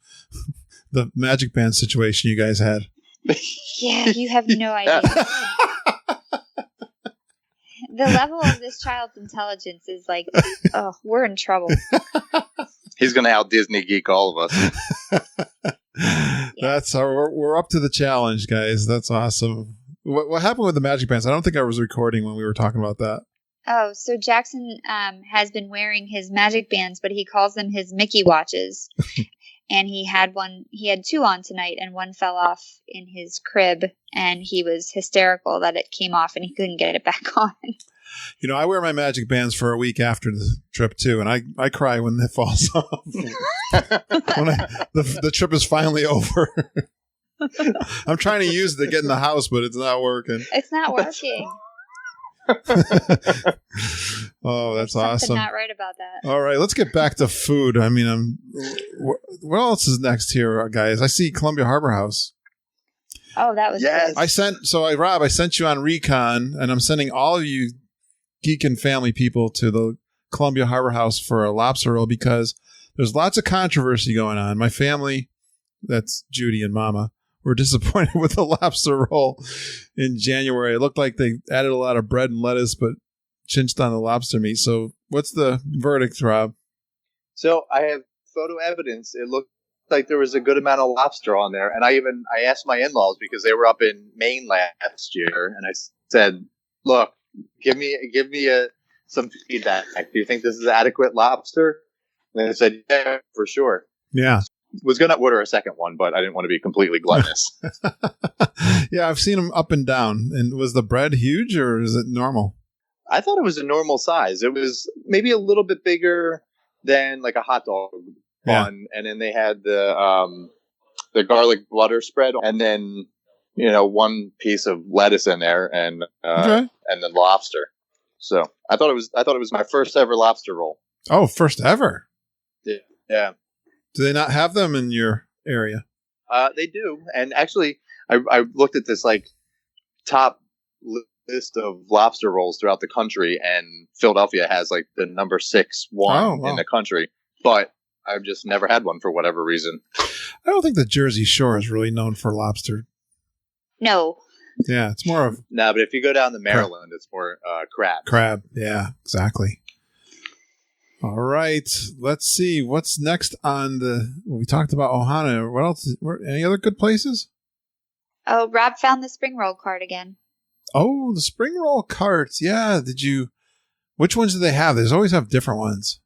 the Magic Band situation you guys had. Yeah, you have no idea. The level of this child's intelligence is like, oh, we're in trouble. He's going to out Disney geek all of us. That's we're up to the challenge, guys. That's awesome. What happened with the Magic Bands? I don't think I was recording when we were talking about that. Oh, so Jackson has been wearing his Magic Bands, but he calls them his Mickey watches. And he had two on tonight, and one fell off in his crib, and he was hysterical that it came off and he couldn't get it back on. You know, I wear my Magic Bands for a week after the trip too, and I cry when it falls off. When the trip is finally over. I'm trying to use it to get in the house, but it's not working. It's not working. Oh, that's There's awesome. something not right about that. All right, let's get back to food. I mean, what else is next here, guys? I see Columbia Harbor House. Oh, that was good. Rob, I sent you on recon, and I'm sending all of you geek and family people to the Columbia Harbor House for a lobster roll because there's lots of controversy going on. My family, that's Judy and Mama, were disappointed with the lobster roll in January. It looked like they added a lot of bread and lettuce, but chinched on the lobster meat. So what's the verdict, Rob? So I have photo evidence. It looked like there was a good amount of lobster on there. And I asked my in-laws because they were up in Maine last year. And I said, look, give me some feedback. Do you think this is adequate lobster? And they said, yeah, for sure. Yeah. Was going to order a second one, but I didn't want to be completely gluttonous. Yeah, I've seen them up and down. And was the bread huge or is it normal? I thought it was a normal size. It was maybe a little bit bigger than like a hot dog bun. And then they had the garlic butter spread and then, one piece of lettuce in there and then lobster. So I thought it was my first ever lobster roll. Oh, first ever. Yeah. Do they not have them in your area? They do. And actually, I looked at this like top list of lobster rolls throughout the country, and Philadelphia has like the number 6 one in the country. But I've just never had one for whatever reason. I don't think the Jersey Shore is really known for lobster. No. Yeah, it's more of... No, but if you go down to Maryland, it's more crab. Crab, yeah, exactly. All right, let's see. What's next on we talked about Ohana. What else? Any other good places? Oh, Rob found the spring roll cart again. Oh, the spring roll carts. Yeah, which ones do they have? They always have different ones.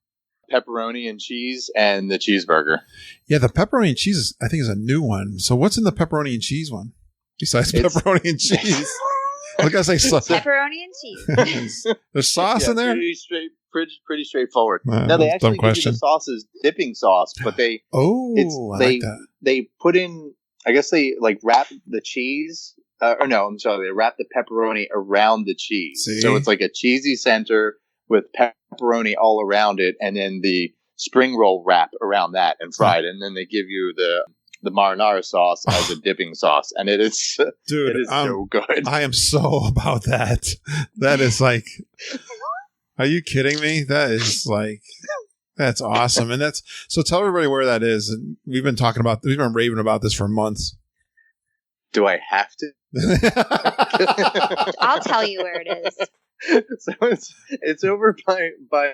Pepperoni and cheese and the cheeseburger. Yeah, the pepperoni and cheese, I think, is a new one. So what's in the pepperoni and cheese one? besides pepperoni and cheese? I was gonna say pepperoni and cheese. There's sauce in there. Pretty straightforward. No, they actually give you the sauce as dipping sauce, but they like that. They put in. I guess they like wrap the cheese. Or no, I'm sorry. They wrap the pepperoni around the cheese, so it's like a cheesy center with pepperoni all around it, and then the spring roll wrap around that and fried, and then they give you the marinara sauce as a dipping sauce, and it is, dude, it is so good. I am so about that. That is like, are you kidding me? That is like, that's awesome. And that's, so tell everybody where that is. And we've been raving about this for months. Do I have to? I'll tell you where it is. So it's over by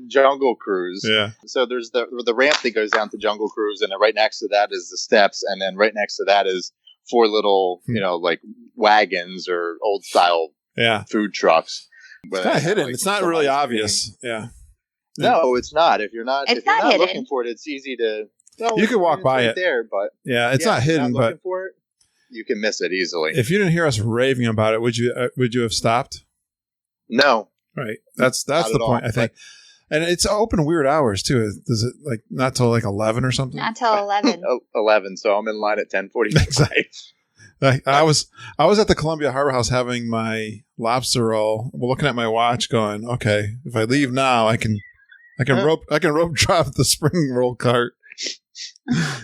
Jungle Cruise. Yeah. So there's the ramp that goes down to Jungle Cruise, and then right next to that is the steps, and then right next to that is 4 little, like wagons or old style food trucks. It's kind of hidden. It's not really obvious. Yeah. No, it's not. If you're not hidden. looking for it, it's easy to. No, you can walk by it there, but it's not hidden. But for it, you can miss it easily. If you didn't hear us raving about it, would you have stopped? No. Right. That's the point, I think. And it's open weird hours too. Does it like not till like 11 or something? Not till 11. 11. So I'm in line at 10:45. Exactly. I was at the Columbia Harbor House having my lobster roll, looking at my watch, going, okay, if I leave now, I can rope drop the spring roll cart.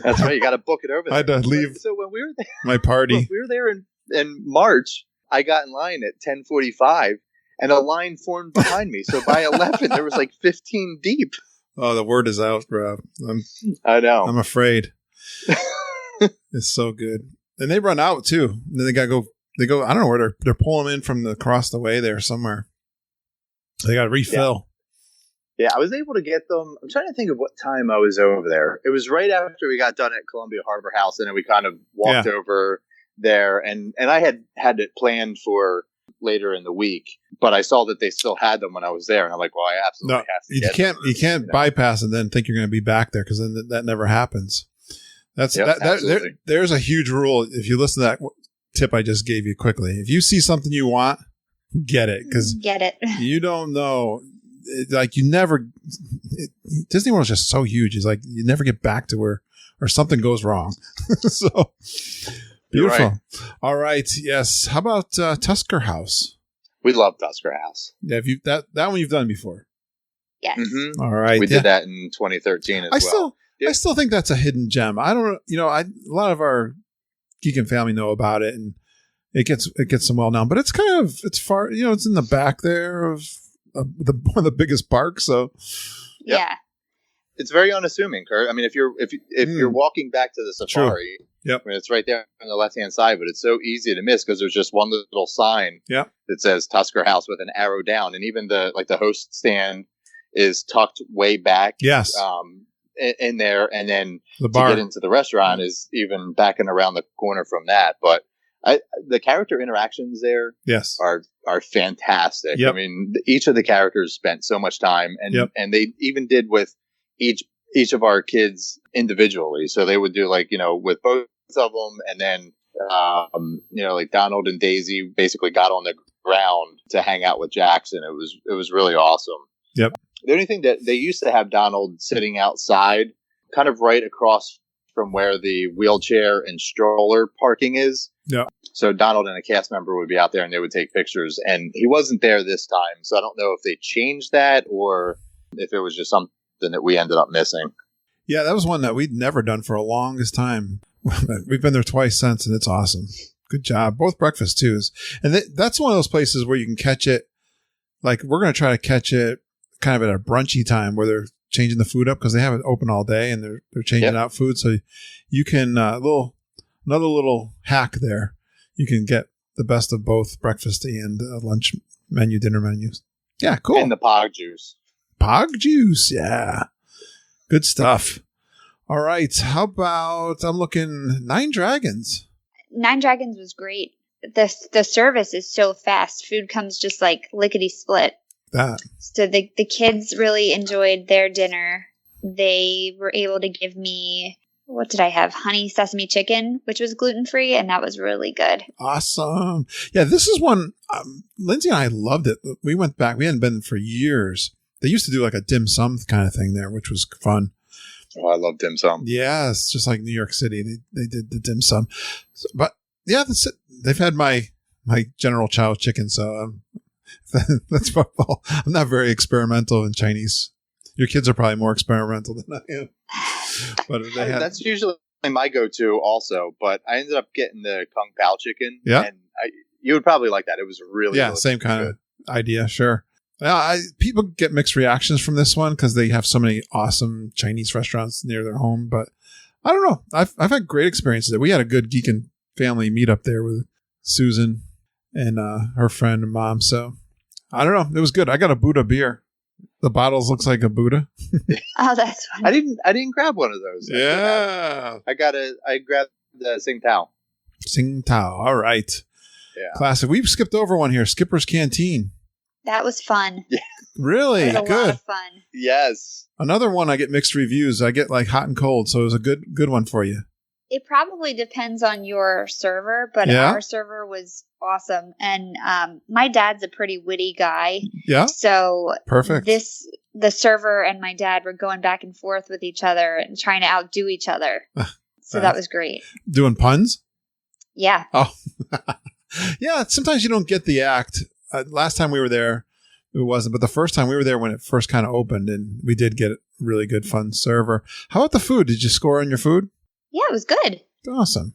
That's right. You got to book it over there. I had to leave. So when we were there, my party, when we were there in March, I got in line at 10:45. And a line formed behind me. So by 11, there was like 15 deep. Oh, the word is out, bro. I know. I'm afraid. It's so good. And they run out, too. And then they go, I don't know where they're pulling them in from across the way there somewhere. They got to refill. Yeah, I was able to get them. I'm trying to think of what time I was over there. It was right after we got done at Columbia Harbor House. And then we kind of walked over there. And I had it planned for later in the week, but I saw that they still had them when I was there, and I'm like, well, I absolutely have to. You can't bypass and then think you're going to be back there, because then that never happens. There's a huge rule. If you listen to that tip I just gave you quickly, if you see something you want, get it, because you don't know. Disney World is just so huge. It's like you never get back to where, or something goes wrong. So. Beautiful. Right. All right. Yes. How about Tusker House? We love Tusker House. Yeah. That one you've done before. Yes. Mm-hmm. All right. We did that in 2013 as well. I still think that's a hidden gem. I don't. A lot of our geek and family know about it, and it gets some well known. But it's it's far. It's in the back there of one of the biggest parks. So yeah. It's very unassuming, Kurt. I mean, if you're walking back to the safari, yep. I mean, it's right there on the left-hand side, but it's so easy to miss because there's just one little sign that says Tusker House with an arrow down, and even the host stand is tucked way back. Yes. In there, and then the bar to get into the restaurant is even back and around the corner from that. But the character interactions there, are fantastic. Yep. I mean, each of the characters spent so much time, and they even did with each of our kids individually. So they would do with both of them, and then like Donald and Daisy basically got on the ground to hang out with Jackson. It was really awesome. Yep. The only thing that they used to have Donald sitting outside, kind of right across from where the wheelchair and stroller parking is. Yeah. So Donald and a cast member would be out there and they would take pictures, and he wasn't there this time. So I don't know if they changed that or if it was just something that we ended up missing. Yeah, that was one that we'd never done for a longest time. We've been there twice since, and it's awesome. Good job. Both breakfast too. And that's one of those places where you can catch it. Like, we're going to try to catch it kind of at a brunchy time where they're changing the food up, because they have it open all day and they're changing out food. So you can, another little hack there. You can get the best of both breakfast and lunch menu, dinner menus. Yeah, cool. And the Pog juice. Pog juice, yeah. Good stuff. All right, how about, I'm looking, Nine Dragons. Nine Dragons was great. The service is so fast. Food comes just like lickety split. So the kids really enjoyed their dinner. They were able to give me what did I have? Honey sesame chicken, which was gluten-free, and that was really good. Awesome. Yeah, this is one, Lindsay and I loved it. We went back. We hadn't been for years. They used to do like a dim sum kind of thing there, which was fun. Oh, I love dim sum. Yeah, it's just like New York City. They did the dim sum. So, but yeah, that's it. They've had my General Chow chicken, so that's all. I'm not very experimental in Chinese. Your kids are probably more experimental than I am. But that's usually my go-to also, but I ended up getting the Kung Pao chicken. Yeah. And you would probably like that. It was really same kind of idea. Sure. Yeah, people get mixed reactions from this one because they have so many awesome Chinese restaurants near their home. But I don't know. I've had great experiences. We had a good geek and family meetup there with Susan and her friend and mom. So I don't know. It was good. I got a Buddha beer. The bottles looks like a Buddha. Oh, that's fun. I didn't grab one of those. Yeah. I grabbed the Sing Tao. Sing Tao. All right. Yeah. Classic. We've skipped over one here. Skipper's Canteen. That was fun. Yeah. Really? It was a Good. lot of fun. Yes. Another one I get mixed reviews. I get like hot and cold, so it was a good one for you. It probably depends on your server, but our server was awesome. And my dad's a pretty witty guy. Yeah. So perfect. The server and my dad were going back and forth with each other and trying to outdo each other. So that was great. Doing puns? Yeah. Oh. Yeah, sometimes you don't get the act. Last time we were there, it wasn't. But the first time we were there when it first kind of opened, and we did get a really good, fun server. How about the food? Did you score on your food? Yeah, it was good. Awesome.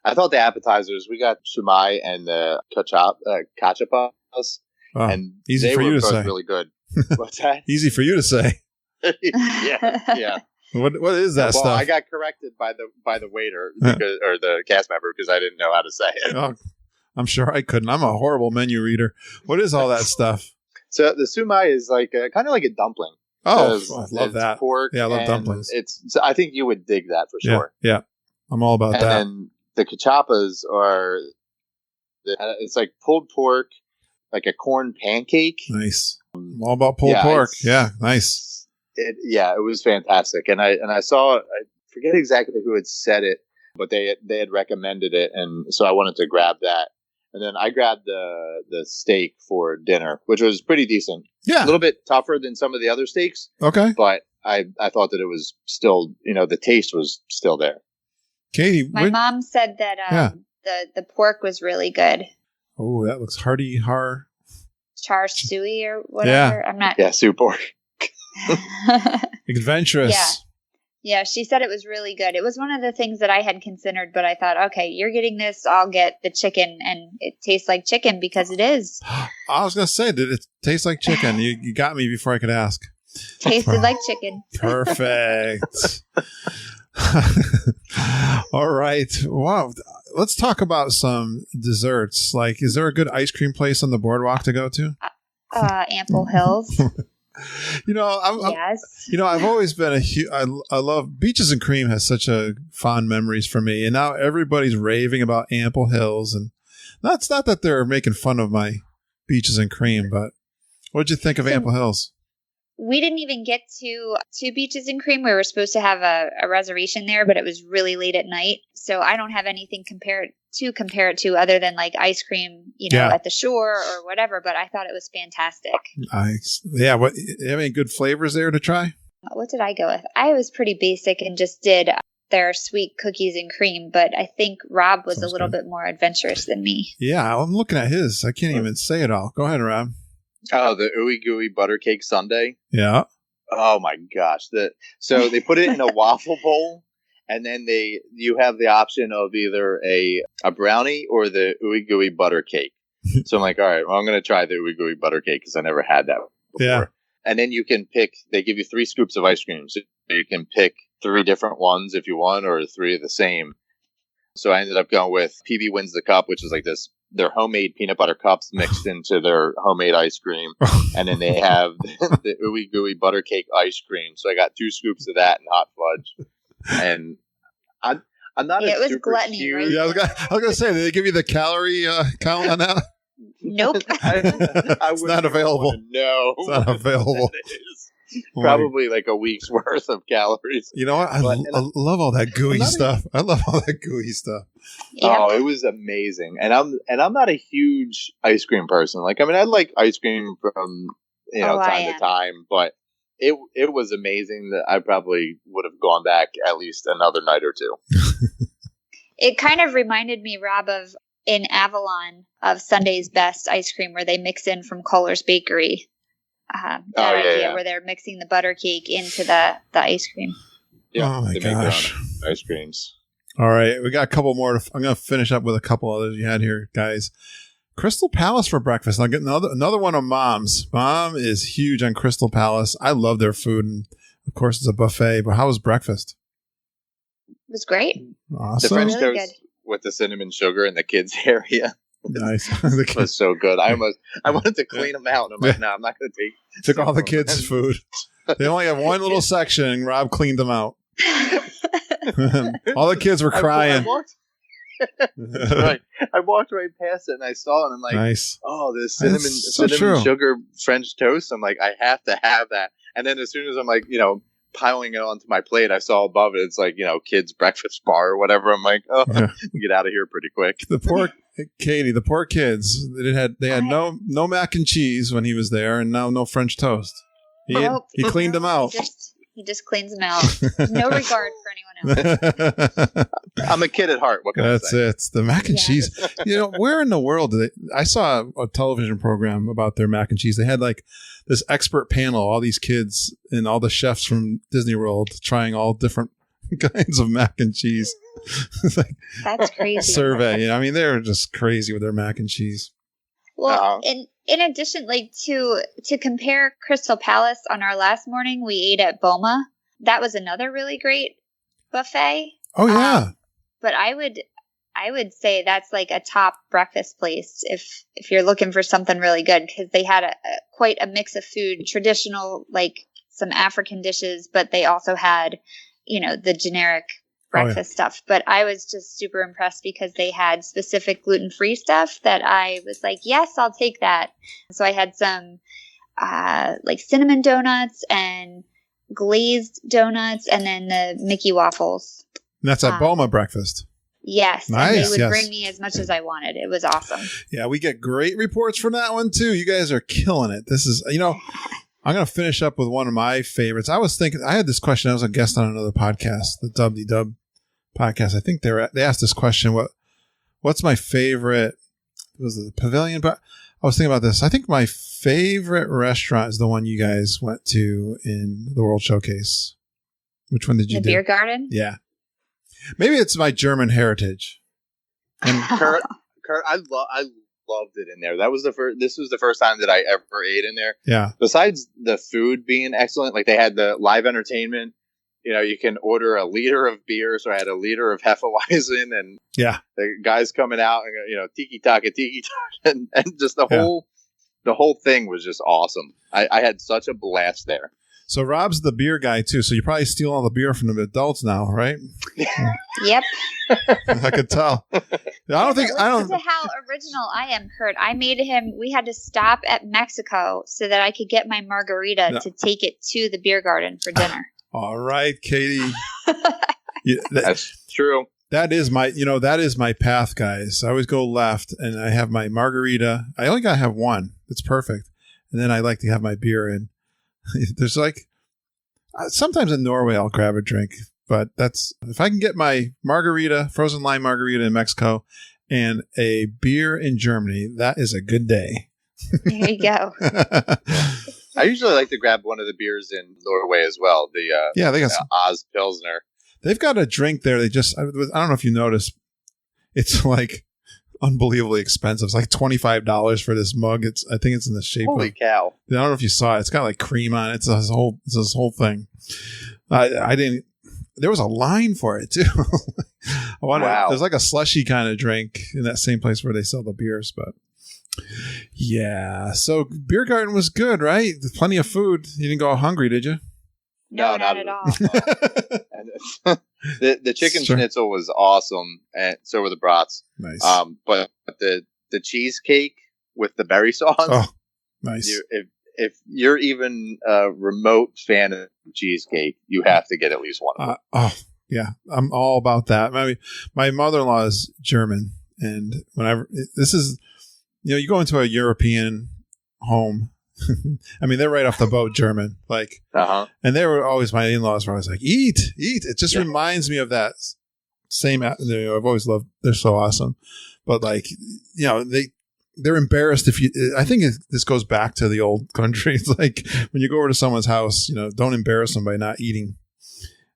I thought the appetizers, we got shumai and the kachapas. Oh, and easy they for were you to both say. really good. What's that? Easy for you to say. Yeah. What is that stuff? I got corrected by the waiter or the cast member because I didn't know how to say it. Oh, I'm sure I couldn't. I'm a horrible menu reader. What is all that stuff? So the sumai is like kind of like a dumpling. Oh, I love that. Pork. Yeah, I love dumplings. So I think you would dig that for sure. Yeah. I'm all about that. And then the kachapas are, it's like pulled pork, like a corn pancake. Nice. I'm all about pulled pork. Yeah, nice. It was fantastic. And I saw, I forget exactly who had said it, but they had recommended it, and so I wanted to grab that. And then I grabbed the steak for dinner, which was pretty decent. Yeah. A little bit tougher than some of the other steaks. Okay. But I thought that it was still, the taste was still there. Katie, my mom said that the pork was really good. Oh, that looks hearty, char siu or whatever. Yeah. I'm not. Yeah, soup pork. Adventurous. Yeah, she said it was really good. It was one of the things that I had considered, but I thought, okay, you're getting this, I'll get the chicken, and it tastes like chicken because it is. I was going to say, did it taste like chicken? You got me before I could ask. Tasted like chicken. Perfect. All right. Wow. Let's talk about some desserts. Like, is there a good ice cream place on the boardwalk to go to? Ample Hills. Yes. I've always been I love Beaches and Cream has such a fond memories for me, and now everybody's raving about Ample Hills, and that's not that they're making fun of my Beaches and Cream, but what'd you think of Ample Hills? We didn't even get to Beaches and Cream. We were supposed to have a reservation there, but it was really late at night. So I don't have anything compare it to other than like ice cream, at the shore or whatever. But I thought it was fantastic. Nice. Yeah. What, have any good flavors there to try? What did I go with? I was pretty basic and just did their sweet cookies and cream. But I think Rob was a little bit more adventurous than me. Yeah. I'm looking at his. I can't even say it all. Go ahead, Rob. Oh, the ooey gooey buttercake sundae. Yeah. Oh my gosh! So they put it in a waffle bowl, and then you have the option of either a brownie or the ooey gooey butter cake. So I'm like, all right, well, I'm going to try the ooey gooey butter cake because I never had that before. Yeah. And then you can pick. They give you 3 scoops of ice cream, so you can pick 3 different ones if you want, or 3 of the same. So I ended up going with PB Wins the Cup, which is like their homemade peanut butter cups mixed into their homemade ice cream. And then they have the ooey gooey butter cake ice cream. So I got 2 scoops of that and hot fudge. And I'm not it was super gluttony, huge. right? Yeah, I was going to say, did they give you the calorie count on that? Nope. I it's not available. No. It's not available. Probably like a week's worth of calories. You know what? I love all that gooey stuff. I love all that gooey stuff. Yep. Oh, it was amazing. And I'm not a huge ice cream person. Like, I mean, I like ice cream from time to time, but it was amazing that I probably would have gone back at least another night or two. It kind of reminded me, Rob, of in Avalon of Sunday's Best ice cream, where they mix in from Kohler's Bakery. Where they're mixing the butter cake into the ice cream. Yeah, oh my they gosh. make their own ice creams. All right, we got a couple more. I'm going to finish up with a couple others you had here, guys. Crystal Palace for breakfast. I'll get another one of Mom's. Mom is huge on Crystal Palace. I love their food, and of course it's a buffet. But how was breakfast? It was great. Awesome. The French Really toast good. with the cinnamon sugar in the kids' area. Nice. It was so good. I wanted to clein them out. And I'm like, no, I'm not going to take. Took all the kids' food. They only have one little section, and Rob cleaned them out. All the kids were crying. I walked right past it, and I saw it, and I'm like, nice. Oh, this so cinnamon sugar French toast. I'm like, I have to have that. And then as soon as I'm like, piling it onto my plate, I saw above it, it's like, kids breakfast bar or whatever. I'm like, get out of here pretty quick. The poor Katie, the poor kids. They had no mac and cheese when he was there, and now no French toast. He cleaned them out. He just cleans them out. No regard for anyone else. I'm a kid at heart. What can I say? That's it. It's the mac and cheese. Where in the world did I saw a television program about their mac and cheese. They had like this expert panel, all these kids and all the chefs from Disney World trying all different kinds of mac and cheese. It's like that's crazy. Survey. I mean, they're just crazy with their mac and cheese. Well, in addition, like to compare Crystal Palace, on our last morning, we ate at Boma. That was another really great buffet. Oh yeah. But I would say that's like a top breakfast place if you're looking for something really good, because they had quite a mix of food, traditional, like some African dishes, but they also had, the generic breakfast stuff. But I was just super impressed because they had specific gluten-free stuff that I was like, yes, I'll take that. So I had some like cinnamon donuts and glazed donuts, and then the Mickey waffles. And that's at Boma breakfast. Yes. Nice. And they would bring me as much as I wanted. It was awesome. Yeah, we get great reports from that one too. You guys are killing it. This is, I'm going to finish up with one of my favorites. I was thinking, I had this question. I was a guest on another podcast, the Dub podcast. I think they asked this question, what's my favorite, was it the Pavilion? But I was thinking about this. I think my favorite restaurant is the one you guys went to in the World Showcase. Which one did you do? The Beer Garden? Yeah. Maybe it's my German heritage. And Kurt, I loved it in there. This was the first time that I ever ate in there. Yeah. Besides the food being excellent, like they had the live entertainment. You can order a liter of beer, so I had a liter of Hefeweizen, and the guys coming out and tiki taka, and just the whole thing was just awesome. I had such a blast there. So Rob's the beer guy too. So you probably steal all the beer from the adults now, right? Yep. I could tell. Listen to how original I am, Kurt. I made him. We had to stop at Mexico so that I could get my margarita to take it to the Beer Garden for dinner. All right, Katie. That's true. That is my path, guys. I always go left, and I have my margarita. I only gotta have one. It's perfect, and then I like to have my beer in. There's like sometimes in Norway I'll grab a drink, but that's if I can get my margarita, frozen lime margarita in Mexico, and a beer in Germany, that is a good day. There you go. I usually like to grab one of the beers in Norway as well. They got Oz Pilsner. They've got a drink there. I don't know if you noticed, it's like unbelievably expensive. It's like $25 for this mug. I think it's in the shape. Holy cow! I don't know if you saw it. It's got like cream on it. It's this whole thing. I didn't. There was a line for it too. Wow. There's like a slushy kind of drink in that same place where they sell the beers, but. Yeah, so Beer Garden was good, right? There's plenty of food. You didn't go hungry, did you? No, not at all. The chicken schnitzel was awesome, and so were the brats. Nice. But the cheesecake with the berry sauce. Oh, nice. if you're even a remote fan of cheesecake, you have to get at least one of them. Yeah, I'm all about that. My mother-in-law is German, and whenever this is, you go into a European home. I mean, they're right off the boat German, and they were always, my in-laws were always like, eat. It just reminds me of that same. I've always loved. They're so awesome, but they're embarrassed if you. I think this goes back to the old country. It's like when you go over to someone's house, don't embarrass them by not eating.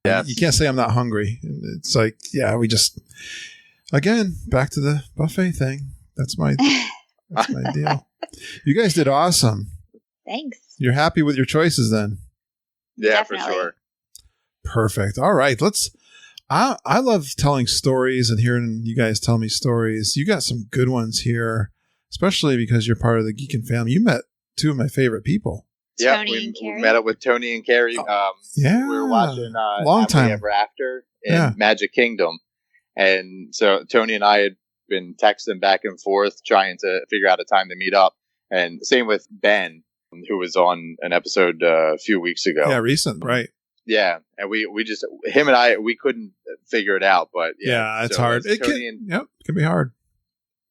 Yeah, you can't say I'm not hungry. It's like, we just, again, back to the buffet thing. That's my deal. You guys did awesome. Thanks. You're happy with your choices then? Yeah, Definitely. for sure. Perfect. All right, I love telling stories and hearing you guys tell me stories. You got some good ones here, especially because you're part of the Geekin family. You met two of my favorite people. Yeah, Tony and we Carrie. met up with Tony and Carrie. We were watching long Happily time Ever After in Magic Kingdom. And so Tony and I had been texting back and forth trying to figure out a time to meet up. And same with Ben, who was on an episode a few weeks ago. Yeah, recent, right. Yeah, and we just, him and I, we couldn't figure it out, but it's hard. It can be hard.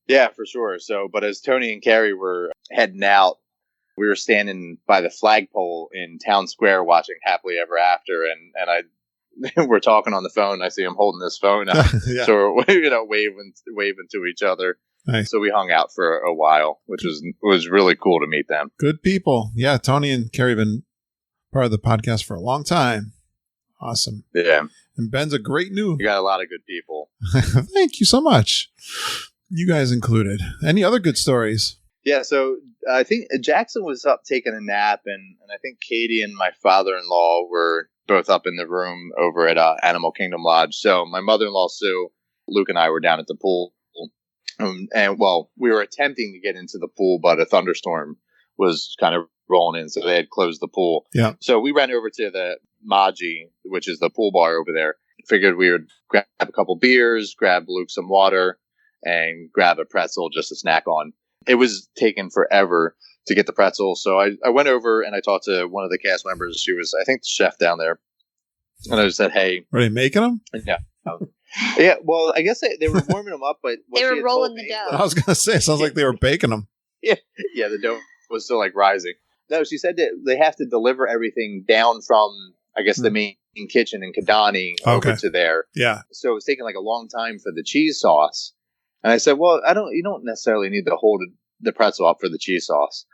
Yeah, for sure. So, but as Tony and Carrie were heading out, we were standing by the flagpole in Town Square watching Happily Ever After, and we're talking on the phone. I see him holding his phone up, so we're waving to each other. Nice. So we hung out for a while, which was really cool to meet them. Good people. Yeah, Tony and Carrie have been part of the podcast for a long time. Awesome. Yeah, and Ben's a great new. You got a lot of good people. Thank you so much. You guys included. Any other good stories? Yeah, so I think Jackson was up taking a nap, and I think Katie and my father-in-law were both up in the room over at Animal Kingdom Lodge. So my mother-in-law, Sue, Luke, and I were down at the pool. We were attempting to get into the pool, but a thunderstorm was kind of rolling in, so they had closed the pool. Yeah. So we ran over to the Maji, which is the pool bar over there. Figured we would grab a couple beers, grab Luke some water, and grab a pretzel just to snack on. It was taking forever to get the pretzel, so I went over and I talked to one of the cast members. She was, I think, the chef down there. And I just said, hey. Are they making them? Yeah. Yeah, well, I guess they were warming them up, but they were rolling the dough. I was going to say, it sounds like they were baking them. Yeah, the dough was still rising. No, she said that they have to deliver everything down from, I guess, the main kitchen in Kidani over to there. Yeah. So it was taking a long time for the cheese sauce. And I said, well, you don't necessarily need to hold the pretzel up for the cheese sauce.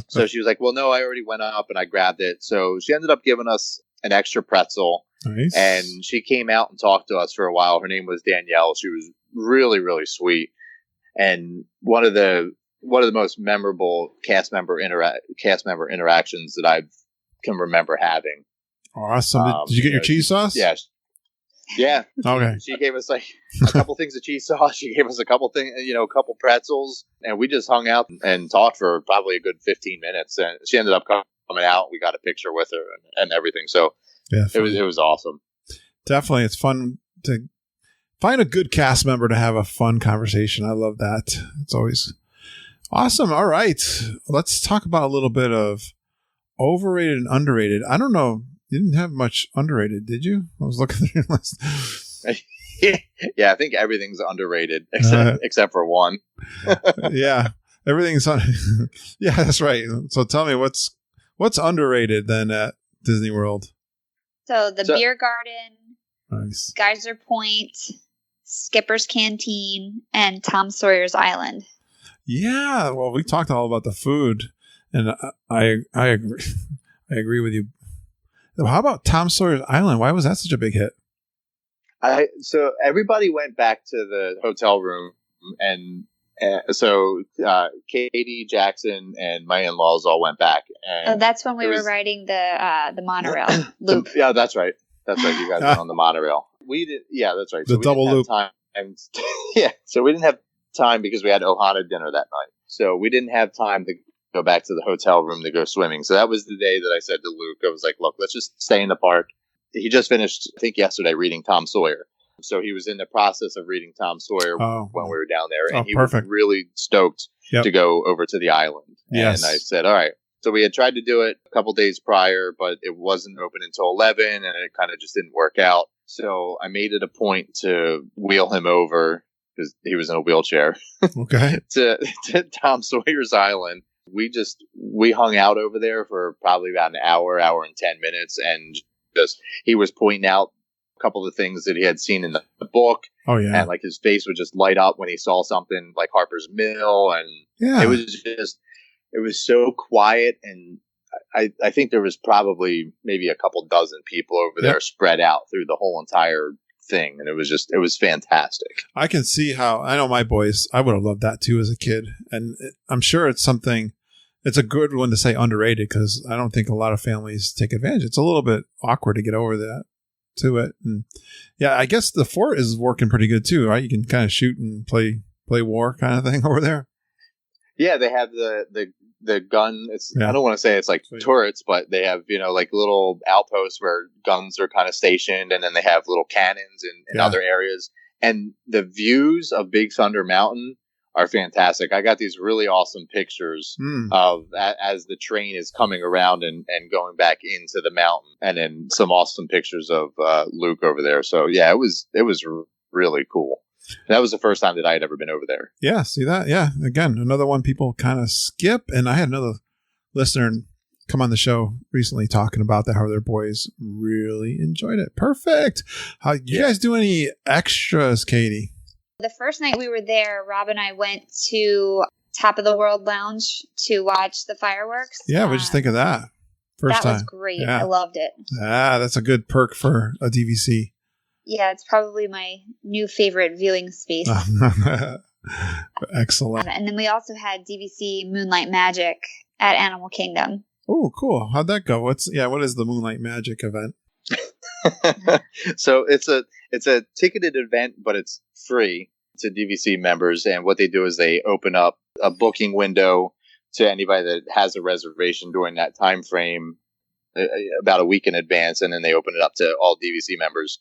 So she was like, well, no, I already went up and I grabbed it. So she ended up giving us an extra pretzel. Nice. And she came out and talked to us for a while. Her name was Danielle. She was really, really sweet. And one of the most memorable cast member interactions that I can remember having. Awesome. Did you get your cheese sauce? Yeah. Yeah. Okay. She gave us a couple things of cheese sauce. She gave us a couple pretzels, and we just hung out and talked for probably a good 15 minutes. And she ended up coming out. We got a picture with her and everything. So it was awesome. Definitely, it's fun to find a good cast member to have a fun conversation. I love that. It's always awesome. All right, let's talk about a little bit of overrated and underrated. I don't know. You didn't have much underrated, did you? I was looking through your list. Yeah, I think everything's underrated except for one. Yeah, everything's yeah, that's right. So tell me what's underrated then at Disney World? So the beer garden, nice. Geyser Point, Skipper's Canteen, and Tom Sawyer's Island. Yeah, well, we talked all about the food, and I agree. I agree with you. How about Tom Sawyer's Island? Why was that such a big hit? So everybody went back to the hotel room, and so Katie, Jackson, and my in-laws all went back. And that's when we were riding the monorail loop. Yeah, that's right. That's right. You guys went on the monorail. We did. Yeah, that's right. The double loop. Yeah, so we didn't have time because we had Ohana dinner that night. So we didn't have time to go back to the hotel room to go swimming. So that was the day that I said to Luke, I was like, look, let's just stay in the park. He just finished, I think yesterday, reading Tom Sawyer. So he was in the process of reading Tom Sawyer when we were down there. And he was really stoked to go over to the island. Yes. And I said, all right. So we had tried to do it a couple days prior, but it wasn't open until 11, and it kind of just didn't work out. So I made it a point to wheel him over, because he was in a wheelchair, Okay. to Tom Sawyer's Island. We hung out over there for probably about an hour and 10 minutes, and he was pointing out a couple of things that he had seen in the book. Oh, yeah. And like his face would just light up when he saw something like Harper's Mill, and Yeah. it was so quiet, and I think there was probably maybe a couple dozen people over there spread out through the whole entire thing, and it was fantastic. I can see how, I know my boys, I would have loved that too as a kid. And I'm sure it's a good one to say underrated, because I don't think a lot of families take advantage. It's a little bit awkward to get over to it. And yeah, I guess the fort is working pretty good too, right? You can kind of shoot and play war kind of thing over there. Yeah, they have the gun. I don't want to say it's like turrets, but they have, like little outposts where guns are kind of stationed, and then they have little cannons in other areas. And the views of Big Thunder Mountain are fantastic. I got these really awesome pictures of as the train is coming around and going back into the mountain, and then some awesome pictures of Luke over there. So yeah, it was really cool. That was the first time that I had ever been over there. Yeah, see that? Yeah, again, another one people kind of skip. And I had another listener come on the show recently talking about that, how their boys really enjoyed it. Perfect. You guys do any extras, Katie? The first night we were there, Rob and I went to Top of the World Lounge to watch the fireworks. Yeah, what did you think of that? First time. That was great. Yeah. I loved it. That's a good perk for a DVC. Yeah, it's probably my new favorite viewing space. Excellent. And then we also had DVC Moonlight Magic at Animal Kingdom. Oh, cool. How'd that go? What is the Moonlight Magic event? So it's a ticketed event, but it's free to DVC members. And what they do is they open up a booking window to anybody that has a reservation during that time frame, about a week in advance, and then they open it up to all DVC members.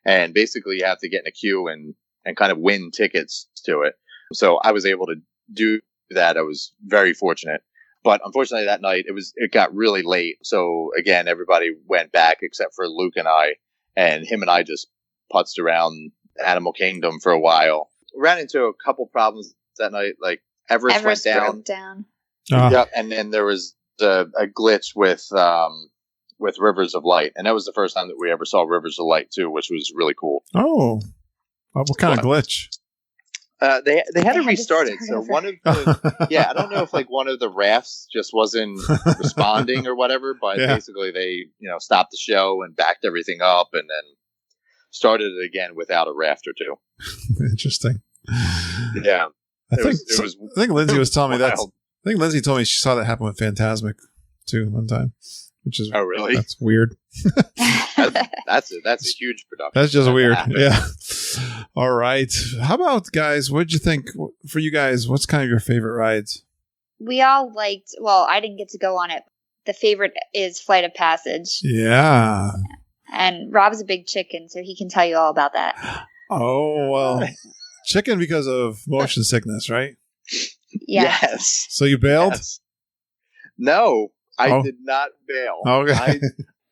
And basically, you have to get in a queue and kind of win tickets to it. So I was able to do that. I was very fortunate. But unfortunately, that night, it got really late. So again, everybody went back except for Luke and I. And him and I just putzed around Animal Kingdom for a while. Ran into a couple problems that night. Like Everest went down. Broke down. Yep. And then there was a glitch with Rivers of Light, and that was the first time that we ever saw Rivers of Light too, which was really cool. Oh, what kind of glitch? They had to restart it. So one of the I don't know if like one of the rafts just wasn't responding or whatever, but basically they stopped the show and backed everything up, and then started it again without a raft or two. Interesting. Yeah, I think Lindsay was telling me that. I think Lindsay told me she saw that happen with Fantasmic too one time. Which is really? That's weird. that's a huge production. That's just weird. Yeah. All right. How about, guys? What did you think for you guys? What's kind of your favorite rides? We all liked. Well, I didn't get to go on it. The favorite is Flight of Passage. Yeah. And Rob's a big chicken, so he can tell you all about that. Oh well, chicken because of motion sickness, right? Yes. So you bailed? Yes. No. I did not bail. Okay.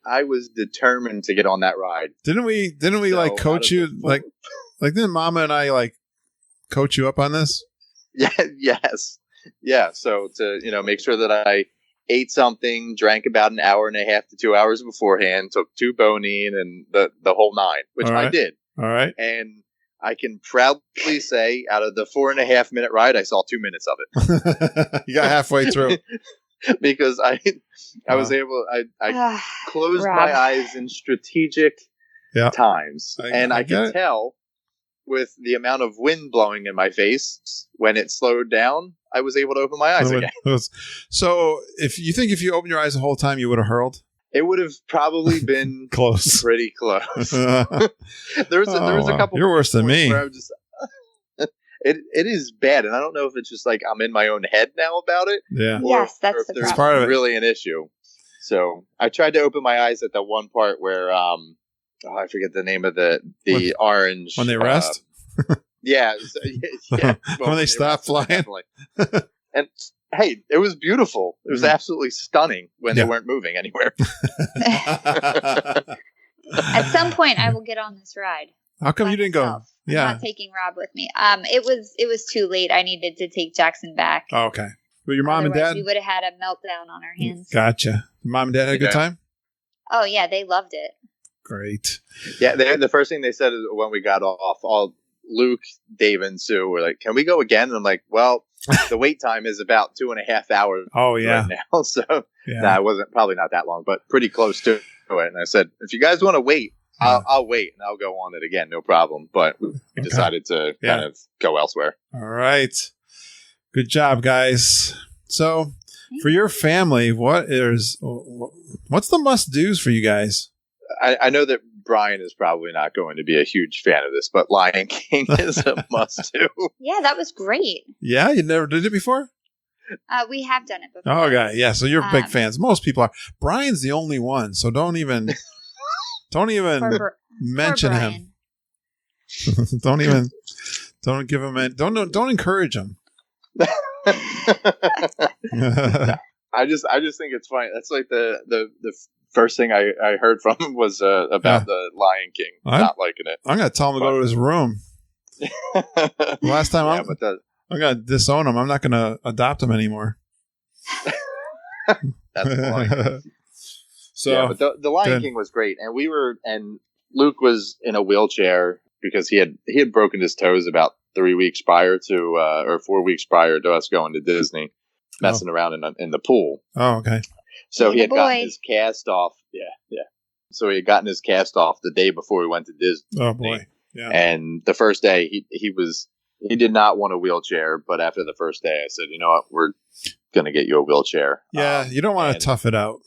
I was determined to get on that ride. Didn't we like coach you? Like didn't Mama and I like coach you up on this? Yeah. Yes. Yeah. So to, make sure that I ate something, drank about an hour and a half to 2 hours beforehand, took 2 Bonine and the whole 9, which I did. All right. And I can proudly say out of the 4.5 minute ride, I saw 2 minutes of it. You got halfway through. Because I was able, I closed my eyes in strategic times. And I could tell with the amount of wind blowing in my face when it slowed down, I was able to open my eyes again. So if you opened your eyes the whole time, you would have hurled? It would have probably been close. Pretty close. There was a couple. You're worse than me. Where I was just, It is bad, and I don't know if it's just like I'm in my own head now about it. Yeah. Yes, that's the there's part of it. Really an issue. So I tried to open my eyes at the one part where I forget the name of the orange when they rest. Yeah. Yeah. When they stop flying. and Hey, it was beautiful. It was absolutely stunning when they weren't moving anywhere. At some point, I will get on this ride. How come you didn't go? I'm not taking Rob with me. It was too late. I needed to take Jackson back. Oh, okay. But your mom and dad? We would have had a meltdown on our hands. Gotcha. Mom and dad had a good time? Oh, yeah. They loved it. Great. Yeah, the first thing they said is when we got off, all Luke, Dave, and Sue were like, "Can we go again?" And I'm like, "Well, the wait time is about 2.5 hours right now, so it wasn't probably not that long, but pretty close to it." And I said, "If you guys want to wait, I'll wait and I'll go on it again, no problem." But we decided to kind of go elsewhere. All right, good job, guys. So, for your family, what's the must dos for you guys? I know that Brian is probably not going to be a huge fan of this, but Lion King is a must-do. Yeah, that was great. Yeah, you never did it before? We have done it before. Oh, okay. Yeah, so you're big fans. Most people are. Brian's the only one, so don't even mention him. Don't give him don't encourage him. I just think it's funny. That's like the first thing I heard from him was about the Lion King not liking it. I'm gonna tell him to go to his room. Last time I'm gonna disown him. I'm not gonna adopt him anymore. That's funny. So, but the Lion King was great, and Luke was in a wheelchair because he had broken his toes about 3 weeks prior to or 4 weeks prior to us going to Disney, messing around in the pool. Oh, okay. So he had gotten his cast off. Yeah. So he had gotten his cast off the day before we went to Disney. Oh boy. Yeah. And the first day he did not want a wheelchair, but after the first day I said, "You know what? We're going to get you a wheelchair." Yeah, you don't want to tough it out.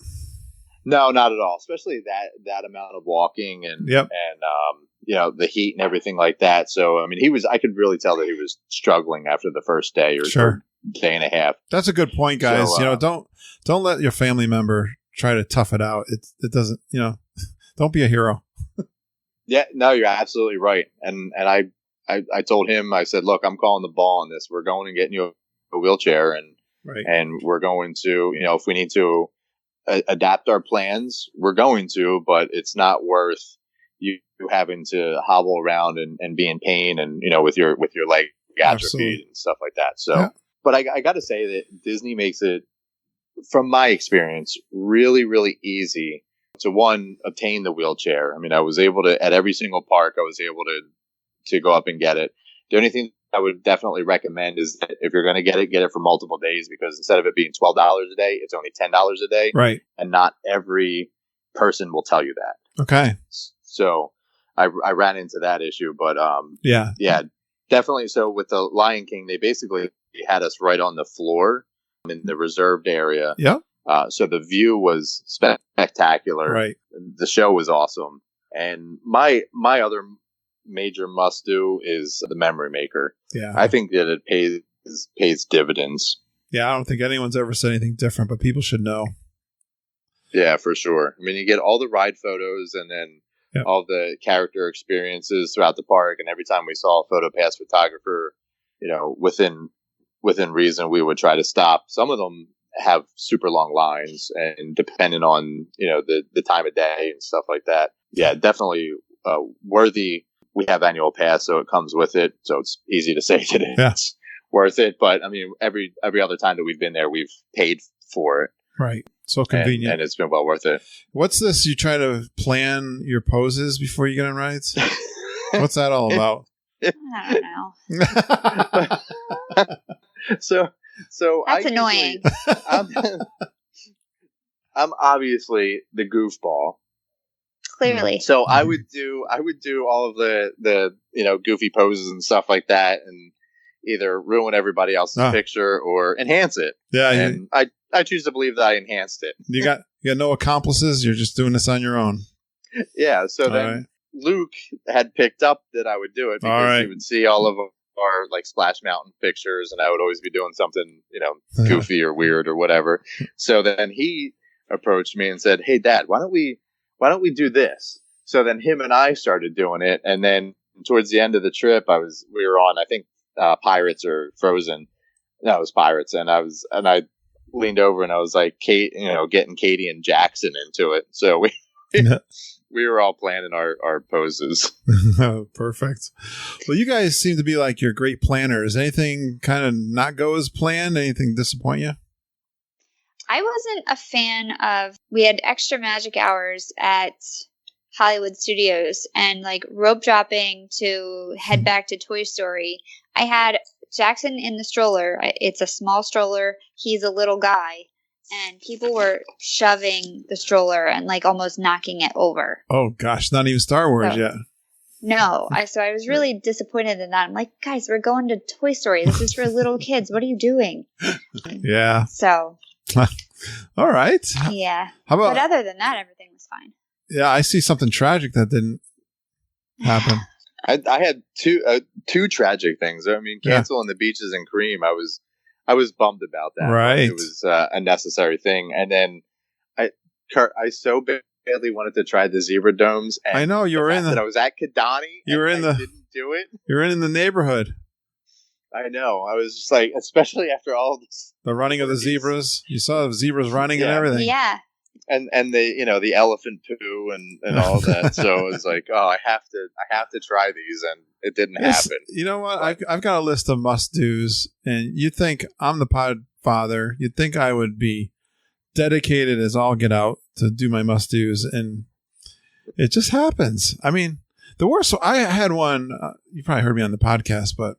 No, not at all. Especially that amount of walking and the heat and everything like that. So I mean, I could really tell that he was struggling after the first day or day and a half. That's a good point, guys. So, don't let your family member try to tough it out. It doesn't, don't be a hero. Yeah, no, you're absolutely right. And I told him, I said, "Look, I'm calling the ball on this. We're going and getting you a wheelchair, and we're going to, if we need to adapt our plans, we're going to, but it's not worth you having to hobble around and be in pain and with your leg atrophied and stuff like that." So, but I got to say that Disney makes it, from my experience, really, really easy to obtain the wheelchair. I mean, I was able to, at every single park, I was able to go up and get it. The only thing I would definitely recommend is that if you're going to get it for multiple days, because instead of it being $12 a day, it's only $10 a day. Right. And not every person will tell you that. Okay. So I ran into that issue, but yeah, definitely. So with the Lion King, they basically had us right on the floor in the reserved area. Yeah. So the view was spectacular. Right. The show was awesome. And my other major must do is the Memory Maker. Yeah. I think that it pays dividends. Yeah, I don't think anyone's ever said anything different, but people should know. Yeah, for sure. I mean, you get all the ride photos and then all the character experiences throughout the park. And every time we saw a PhotoPass photographer, within reason, we would try to stop. Some of them have super long lines, and depending on, the time of day and stuff like that. Yeah, definitely worthy. We have annual pass, so it comes with it. So it's easy to say that it's worth it. But I mean, every other time that we've been there, we've paid for it. Right. So convenient. And it's been well worth it. What's this? You try to plan your poses before you get on rides? What's that all about? I don't know. So that's annoying. I'm obviously the goofball. Clearly. So I would do all of the goofy poses and stuff like that, and either ruin everybody else's picture or enhance it. Yeah, and I choose to believe that I enhanced it. You got no accomplices. You're just doing this on your own. Yeah. So then Luke had picked up that I would do it because he would see all of our like Splash Mountain pictures, and I would always be doing something goofy or weird or whatever. So then he approached me and said, "Hey, Dad, why don't we do this?" So then him and I started doing it, and then towards the end of the trip, we were on, I think, Pirates or Frozen. No, it was Pirates, and I leaned over and I was like, Kate, getting Katie and Jackson into it. So we were all planning our poses. Perfect. Well, you guys seem to be like your great planners. Anything kind of not go as planned? Anything disappoint you? I wasn't a fan of, we had extra magic hours at Hollywood Studios and like rope dropping to head back to Toy Story. I had Jackson in the stroller. It's a small stroller. He's a little guy. And people were shoving the stroller and like almost knocking it over. Oh gosh, not even Star Wars yet. No, so I was really disappointed in that. I'm like, guys, we're going to Toy Story. This is for little kids. What are you doing? Yeah. So. All right. Yeah. How about? But other than that, everything was fine. Yeah, I see something tragic that didn't happen. I had two tragic things. I mean, canceling the beaches and cream. I was bummed about that. Right. It was a necessary thing. And then I so badly wanted to try the zebra domes. And I know you were in. I was at Kidani. I didn't do it. You were in the neighborhood. I know. I was just like, especially after all this. The running of the zebras. You saw the zebras running and everything. Yeah. And the elephant poo and all that. So it was like, oh, I have to try these, and it didn't happen. You know what? I've got a list of must dos, and you'd think I'm the pod father. You'd think I would be dedicated as all get out to do my must dos, and it just happens. I mean, the worst. So I had one. You probably heard me on the podcast, but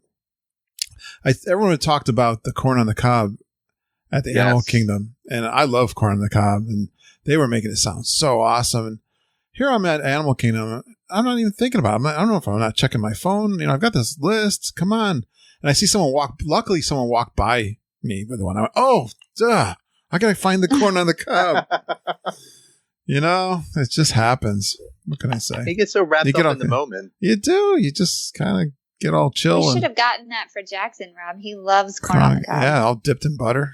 everyone had talked about the corn on the cob at the Animal Kingdom, and I love corn on the cob, and they were making it sound so awesome. And here I'm at Animal Kingdom. I'm not even thinking about it. I don't know if I'm not checking my phone. I've got this list. Come on. And I see someone luckily someone walked by me with one. I went, oh, duh. I got to find the corn on the cob. It just happens. What can I say? You get so wrapped up in the moment. You do. You just kind of get all chill. You should have gotten that for Jackson, Rob. He loves corn on the cob. Yeah, all dipped in butter.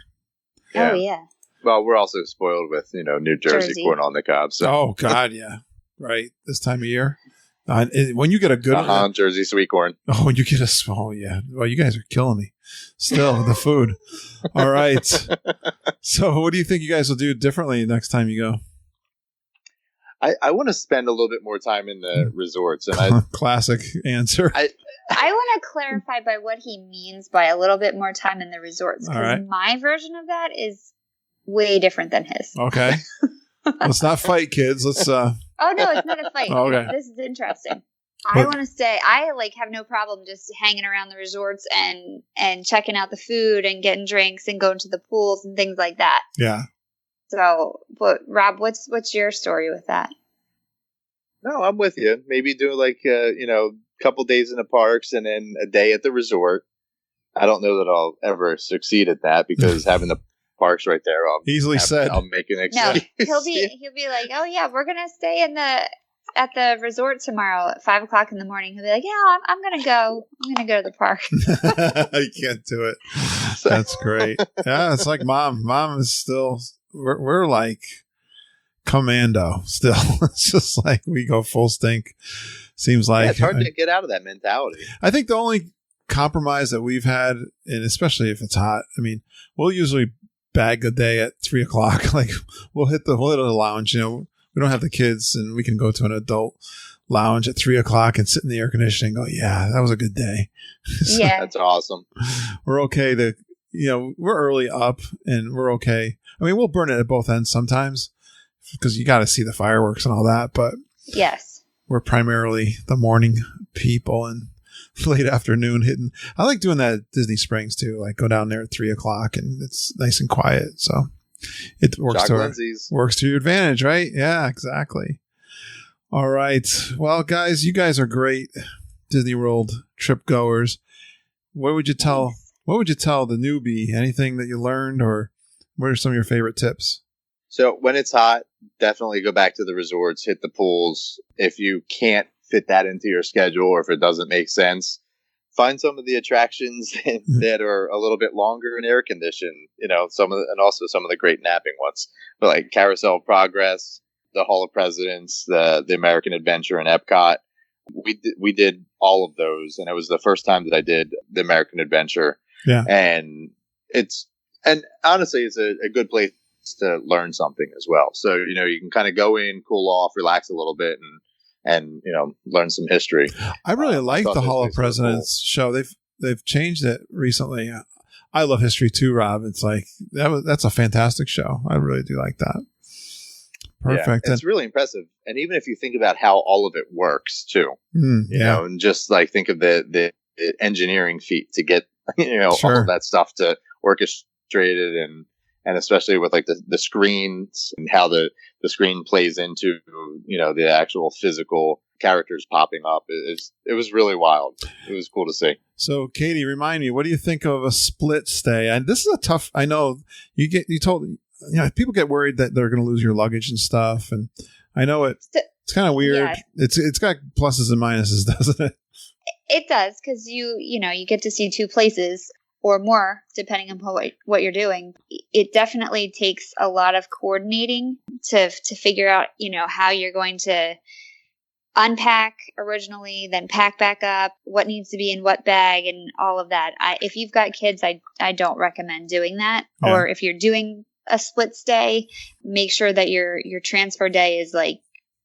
Yeah. Oh, yeah. Well, we're also spoiled with, New Jersey corn on the cob. So. Oh, God, yeah. Right. This time of year. When you get a good one. Jersey sweet corn. Oh, when you get yeah. Well, you guys are killing me. Still, the food. All right. So what do you think you guys will do differently next time you go? I want to spend a little bit more time in the resorts. And Classic answer. I want to clarify by what he means by a little bit more time in the resorts. Because my version of that is way different than his. Okay. Let's not fight, kids. Let's Oh no, it's not a fight. Okay. This is interesting. I want to stay. I have no problem just hanging around the resorts and checking out the food and getting drinks and going to the pools and things like that. Yeah. So, but Rob, what's your story with that? No, I'm with you. Maybe do couple days in the parks and then a day at the resort. I don't know that I'll ever succeed at that because having the parks right there, I'll make an excuse. No, he'll be like, oh yeah, we're gonna stay at the resort tomorrow at 5:00 in the morning. He'll be like, yeah, I'm gonna go to the park. You can't do it. That's great. Yeah, it's like mom. Mom is still. We're like commando still. It's just like we go full stink. Seems like it's hard to get out of that mentality. I think the only compromise that we've had, and especially if it's hot, I mean, we'll usually bag a day at 3:00. Like we'll hit the lounge. We don't have the kids, and we can go to an adult lounge at 3:00 and sit in the air conditioning. And go, yeah, that was a good day. Yeah, that's awesome. We're okay to, we're early up, and we're okay. I mean, we'll burn it at both ends sometimes because you got to see the fireworks and all that. But yes, we're primarily the morning people and late afternoon hitting. I like doing that at Disney Springs too. Like go down there at 3:00 and it's nice and quiet. So it works to your advantage, right? Yeah, exactly. All right. Well, guys, you guys are great Disney World trip goers. What would you tell the newbie? Anything that you learned, or what are some of your favorite tips? So when it's hot, definitely go back to the resorts, hit the pools. If you can't fit that into your schedule, or if it doesn't make sense, find some of the attractions that are a little bit longer and air conditioned. And also some of the great napping ones, but like Carousel of Progress, the Hall of Presidents, the American Adventure, and Epcot. We did all of those, and it was the first time that I did the American Adventure. Yeah, and and honestly, it's a good place to learn something as well. So, you can kind of go in, cool off, relax a little bit, and learn some history. I really like the Hall of those places were Presidents show. They've changed it recently. I love history too, Rob. It's like that's a fantastic show. I really do like that. Perfect. Yeah, it's really impressive. And even if you think about how all of it works too, you know, and just like think of the engineering feat to get, Sure. all of that stuff to orchestrate it, and especially with like the screens and how the screen plays into, the actual physical characters popping up. It was really wild. It was cool to see. So, Kaity, remind me, what do you think of a split stay? And this is a tough. I know people get worried that they're going to lose your luggage and stuff, and I know it's kind of weird. Yeah. It's got pluses and minuses, doesn't it? It does, because you get to see two places or more depending on what you're doing. It definitely takes a lot of coordinating to figure out how you're going to unpack originally, then pack back up, what needs to be in what bag, and all of that. If you've got kids, I don't recommend doing that. Yeah. Or if you're doing a split stay, make sure that your transfer day is like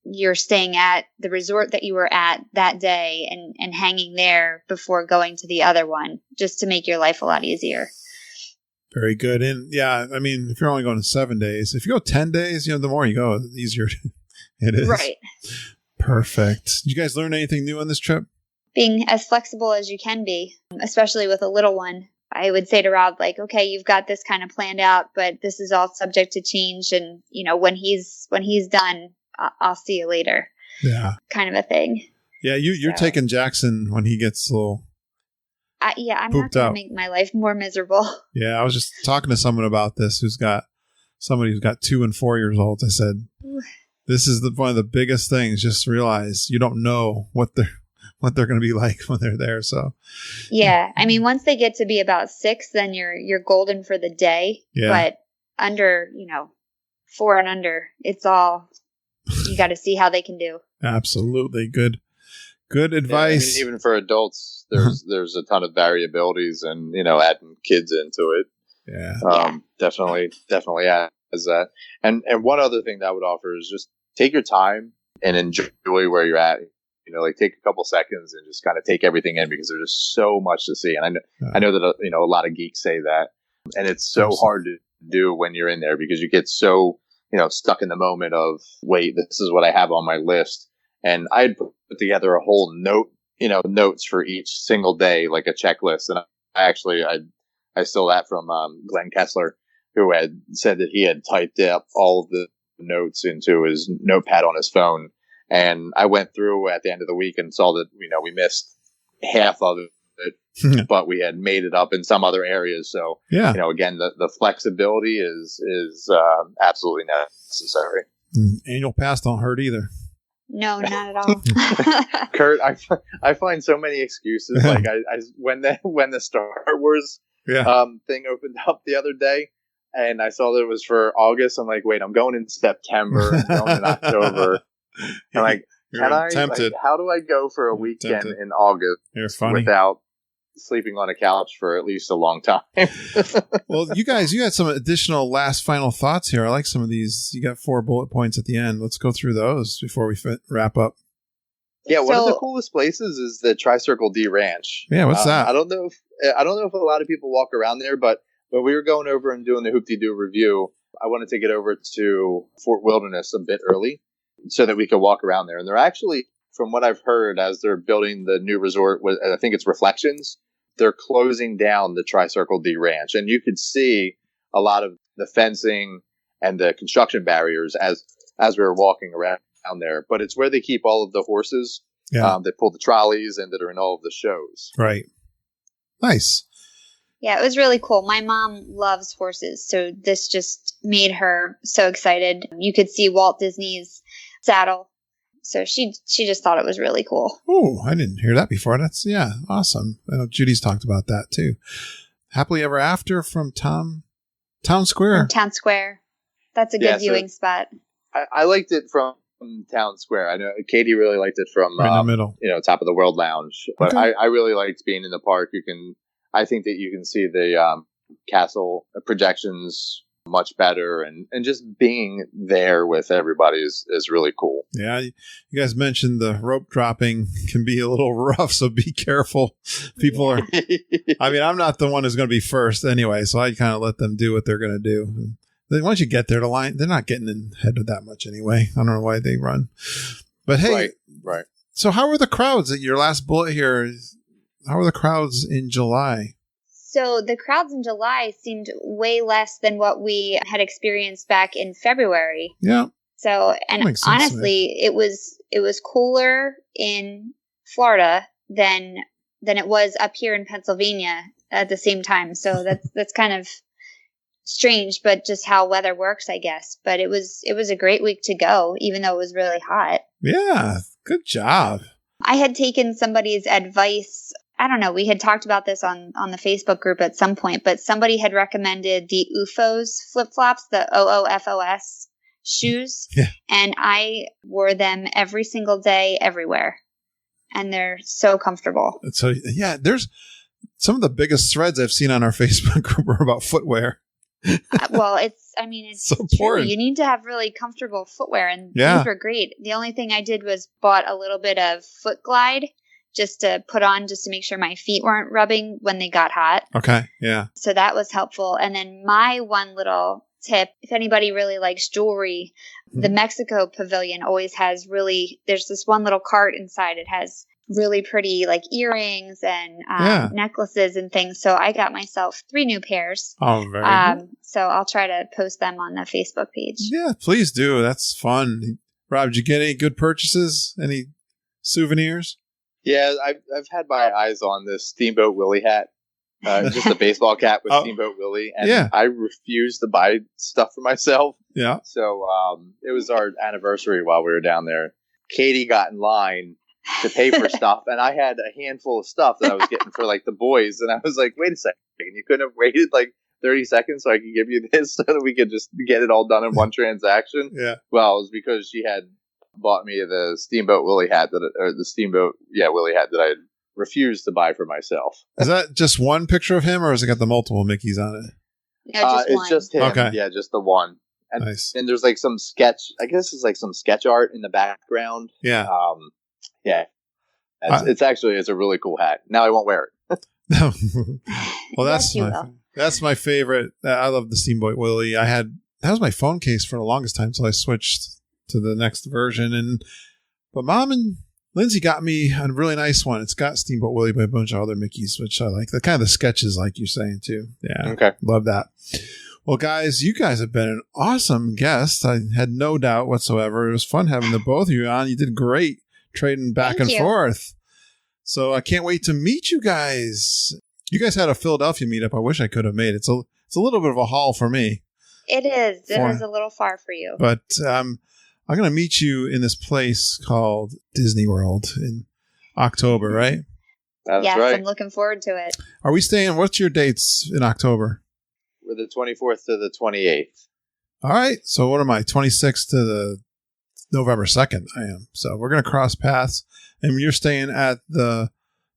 you're staying at the resort that you were at that day and hanging there before going to the other one, just to make your life a lot easier. Very good. And yeah, I mean, if you're only going 7 days, if you go 10 days, the more you go, the easier it is. Right. Perfect. Did you guys learn anything new on this trip? Being as flexible as you can be, especially with a little one. I would say to Rob, like, okay, you've got this kind of planned out, but this is all subject to change. And, when he's done, I'll see you later. Yeah. Kind of a thing. Yeah. You're taking Jackson when he gets a little I'm not going to make my life more miserable. Yeah. I was just talking to someone about this somebody who's got 2 and 4 years old. I said, this is one of the biggest things. Just realize you don't know what they're going to be like when they're there. So, yeah, I mean, once they get to be about 6, then you're golden for the day. Yeah. But under, 4 and under, it's all you got to see how they can do. Absolutely, good advice. Yeah, I mean, even for adults, there's a ton of variabilities, and adding kids into it. Yeah, definitely adds that. And one other thing that I would offer is just take your time and enjoy where you're at. Like take a couple seconds and just kind of take everything in, because there's just so much to see. And I know that a lot of geeks say that, and it's so hard to do when you're in there, because you get so stuck in the moment of, wait, this is what I have on my list. And I'd put together a whole notes for each single day, like a checklist. And I stole that from Glenn Kessler, who had said that he had typed up all of the notes into his notepad on his phone. And I went through at the end of the week and saw that, we missed half of it, but we had made it up in some other areas. So, yeah. Again, the flexibility is absolutely necessary. Annual pass don't hurt either. No, not at all. Kurt, I find so many excuses. Like when the Star Wars thing opened up the other day, and I saw that it was for August, I'm like, wait, I'm going in September, I'm going in October. I'm like, how do I go for a weekend in August without sleeping on a couch for at least a long time? Well, you guys, you had some additional final thoughts here. I like some of these. You got 4 bullet points at the end. Let's go through those before we wrap up. Yeah, one of the coolest places is the Tri-Circle D Ranch. Yeah, what's that? I don't know if a lot of people walk around there, but when we were going over and doing the Hoop-de-Doo review, I wanted to get over to Fort Wilderness a bit early so that we could walk around there. And they're actually, from what I've heard, as they're building the new resort, I think it's Reflections, they're closing down the Tri-Circle D Ranch. And you could see a lot of the fencing and the construction barriers as we were walking around there. But it's where they keep all of the horses. Yeah. They pull the trolleys and that are in all of the shows. Right. Nice. Yeah, it was really cool. My mom loves horses, so this just made her so excited. You could see Walt Disney's saddle. So she just thought it was really cool. Oh, I didn't hear that before. That's, awesome. I know Judy's talked about that too. Happily Ever After from Town Square. From Town Square. That's a good viewing spot. I liked it from Town Square. I know Kaity really liked it from right in the middle. Top of the World Lounge. But okay. I really liked being in the park. I think that you can see the castle projections much better, and just being there with everybody is really cool. Yeah, you guys mentioned the rope dropping can be a little rough, so be careful. People are, I mean, I'm not the one who's going to be first anyway, so I kind of let them do what they're going to do. And then once you get there, the line, they're not getting in ahead of that much anyway. I don't know why they run. But hey, right. So how were the crowds at your last bullet here? How were the crowds in July? So the crowds in July seemed way less than what we had experienced back in February. Yeah. So, and honestly, it was cooler in Florida than it was up here in Pennsylvania at the same time. So that's kind of strange, but just how weather works, I guess. But it was a great week to go, even though it was really hot. Yeah, good job. I had taken somebody's advice. I don't know. We had talked about this on the Facebook group at some point, but somebody had recommended the UFOs flip-flops, the OOFOS shoes. Yeah. And I wore them every single day, everywhere. And they're so comfortable. So, yeah, there's some of the biggest threads I've seen on our Facebook group are about footwear. Well, it's so true. important. You need to have really comfortable footwear, and Yeah. these were great. The only thing I did was bought a little bit of Foot Glide just to put on, just to make sure my feet weren't rubbing when they got hot. Okay, yeah. So that was helpful. And then my one little tip, if anybody really likes jewelry, the Mexico Pavilion always has there's this one little cart inside. It has really pretty like earrings and necklaces and things. So I got myself 3 new pairs. Oh, very good. So I'll try to post them on the Facebook page. Yeah, please do. That's fun. Rob, did you get any good purchases? Any souvenirs? Yeah, I've had my eyes on this Steamboat Willie hat. Just a baseball cap with Steamboat Willie. And I refuse to buy stuff for myself. Yeah. So it was our anniversary while we were down there. Kaity got in line to pay for stuff, and I had a handful of stuff that I was getting for like the boys. And I was like, wait a second, you couldn't have waited like 30 seconds so I could give you this so that we could just get it all done in one transaction? Yeah. Well, it was because she had bought me the Steamboat Willie hat Willie hat that I had refused to buy for myself. Is that just one picture of him, or has it got the multiple Mickeys on it? No, just it's one. just him. Okay. Yeah, just the one. And, Nice. And there's like some sketch. I guess it's like some sketch art in the background. Yeah. Yeah. It's a really cool hat. Now I won't wear it. Well, Yes, that's my favorite. I love the Steamboat Willie. That was my phone case for the longest time until I switched to the next version. But Mom and Lindsay got me a really nice one. It's got Steamboat Willie by a bunch of other Mickeys, which I like. The kind of the sketches, like you're saying too. Yeah. Okay. Love that. Well, guys, you guys have been an awesome guest. I had no doubt whatsoever. It was fun having the both of you on. You did great trading back and forth. So I can't wait to meet you guys. You guys had a Philadelphia meetup. I wish I could have made it. It's a little bit of a haul for me. It is. It is a little far for you. But I'm going to meet you in this place called Disney World in October, right? That's yes, right. I'm looking forward to it. Are we staying? What's your dates in October? We're the 24th to the 28th. All right. So what am I? 26th to the November 2nd. I am. So we're going to cross paths. And you're staying at the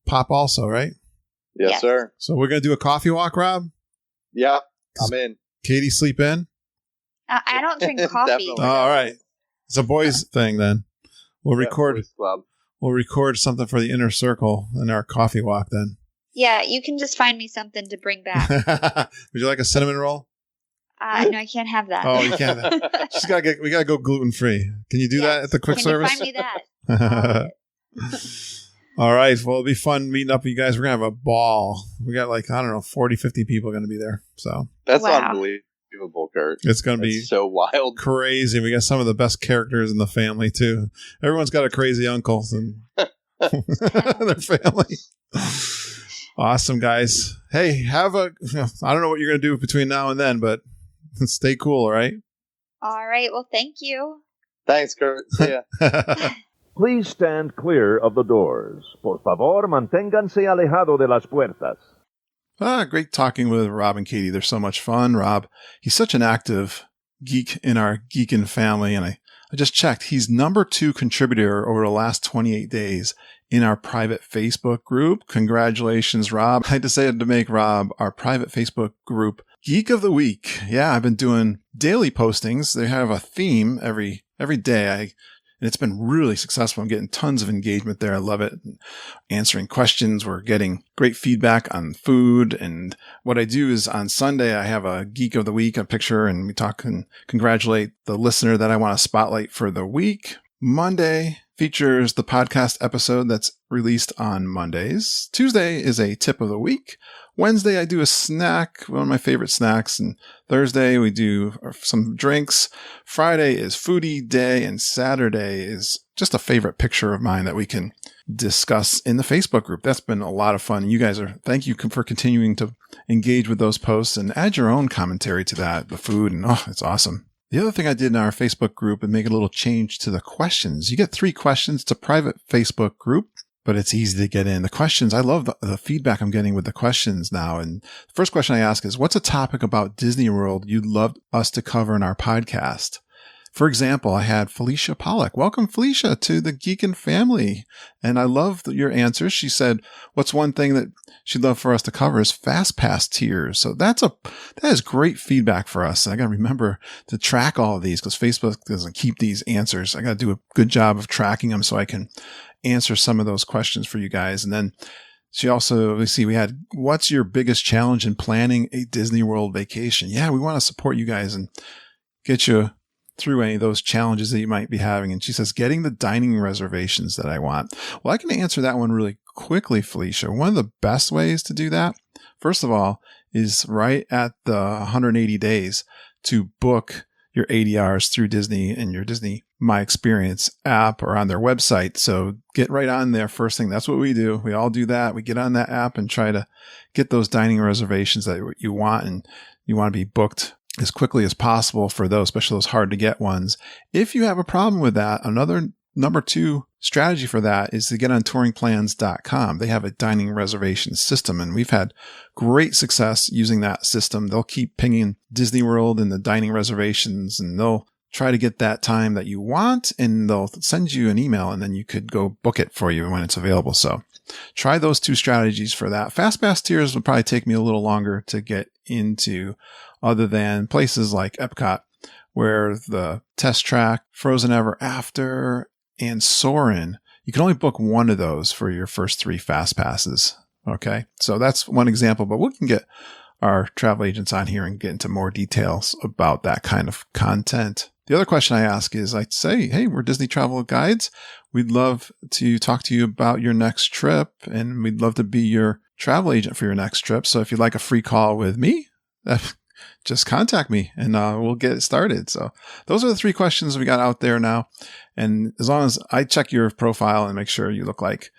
Pop also, right? Yes, sir. So we're going to do a coffee walk, Rob? Yeah, I'm in. Katie sleep in? I don't drink coffee. Oh, all right. It's a boys thing then. We'll record. Boys Club. We'll record something for the inner circle in our coffee walk then. Yeah, you can just find me something to bring back. Would you like a cinnamon roll? No, I can't have that. Oh, you can't. We gotta go gluten free. Can you do that at the quick service? Can you find me that? All right. Well, it'll be fun meeting up with you guys. We're gonna have a ball. We got 40, 50 people going to be there. So that's unbelievable, Kurt. It's going to be so wild, crazy. We got some of the best characters in the family too. Everyone's got a crazy uncle and their family. Awesome, guys. Hey, I don't know what you're going to do between now and then, but stay cool, all right? All right. Well, thank you. Thanks, Kurt. See ya. Please stand clear of the doors. Por favor, manténganse alejado de las puertas. Great talking with Rob and Katie. They're so much fun. Rob, he's such an active geek in our Geekin' family, and I just checked. He's number 2 contributor over the last 28 days in our private Facebook group. Congratulations, Rob. I decided to make Rob our private Facebook group Geek of the Week. Yeah, I've been doing daily postings. They have a theme every day. And it's been really successful. I'm getting tons of engagement there. I love it. Answering questions. We're getting great feedback on food. And what I do is on Sunday, I have a Geek of the Week, a picture, and we talk and congratulate the listener that I want to spotlight for the week. Monday features the podcast episode that's released on Mondays. Tuesday is a tip of the week. Wednesday, I do a snack, one of my favorite snacks. And Thursday, we do some drinks. Friday is foodie day. And Saturday is just a favorite picture of mine that we can discuss in the Facebook group. That's been a lot of fun. You guys thank you for continuing to engage with those posts and add your own commentary to that, the food. And it's awesome. The other thing I did in our Facebook group and make a little change to the questions. You get 3 questions. It's a private Facebook group, but it's easy to get in. The questions, I love the feedback I'm getting with the questions now. And the first question I ask is, what's a topic about Disney World you'd love us to cover in our podcast? For example, I had Felicia Pollack. Welcome, Felicia, to the Geekin' family. And I love your answers. She said, what's one thing that she'd love for us to cover is Fast Pass tiers. So that is great feedback for us. I got to remember to track all of these because Facebook doesn't keep these answers. I got to do a good job of tracking them so I can answer some of those questions for you guys. And then she also, we had, what's your biggest challenge in planning a Disney World vacation? Yeah, we want to support you guys and get you through any of those challenges that you might be having. And she says, getting the dining reservations that I want. Well, I can answer that one really quickly, Felicia. One of the best ways to do that, first of all, is right at the 180 days to book your ADRs through Disney and your Disney My Experience app or on their website. So get right on there first thing. That's what we do. We all do that. We get on that app and try to get those dining reservations that you want, and you want to be booked as quickly as possible for those, especially those hard to get ones. If you have a problem with that, another number 2 strategy for that is to get on touringplans.com. They have a dining reservation system, and we've had great success using that system. They'll keep pinging Disney World and the dining reservations, and they'll try to get that time that you want, and they'll send you an email, and then you could go book it for you when it's available. So try those 2 strategies for that. FastPass tiers would probably take me a little longer to get into, other than places like Epcot, where the Test Track, Frozen Ever After, and Soarin', you can only book one of those for your first 3 Fast Passes. Okay, so that's one example, but we can get our travel agents on here and get into more details about that kind of content. The other question I ask is, I say, hey, we're Disney Travel Guides. We'd love to talk to you about your next trip, and we'd love to be your travel agent for your next trip. So if you'd like a free call with me, just contact me and we'll get it started. So those are the 3 questions we got out there now. And as long as I check your profile and make sure you look like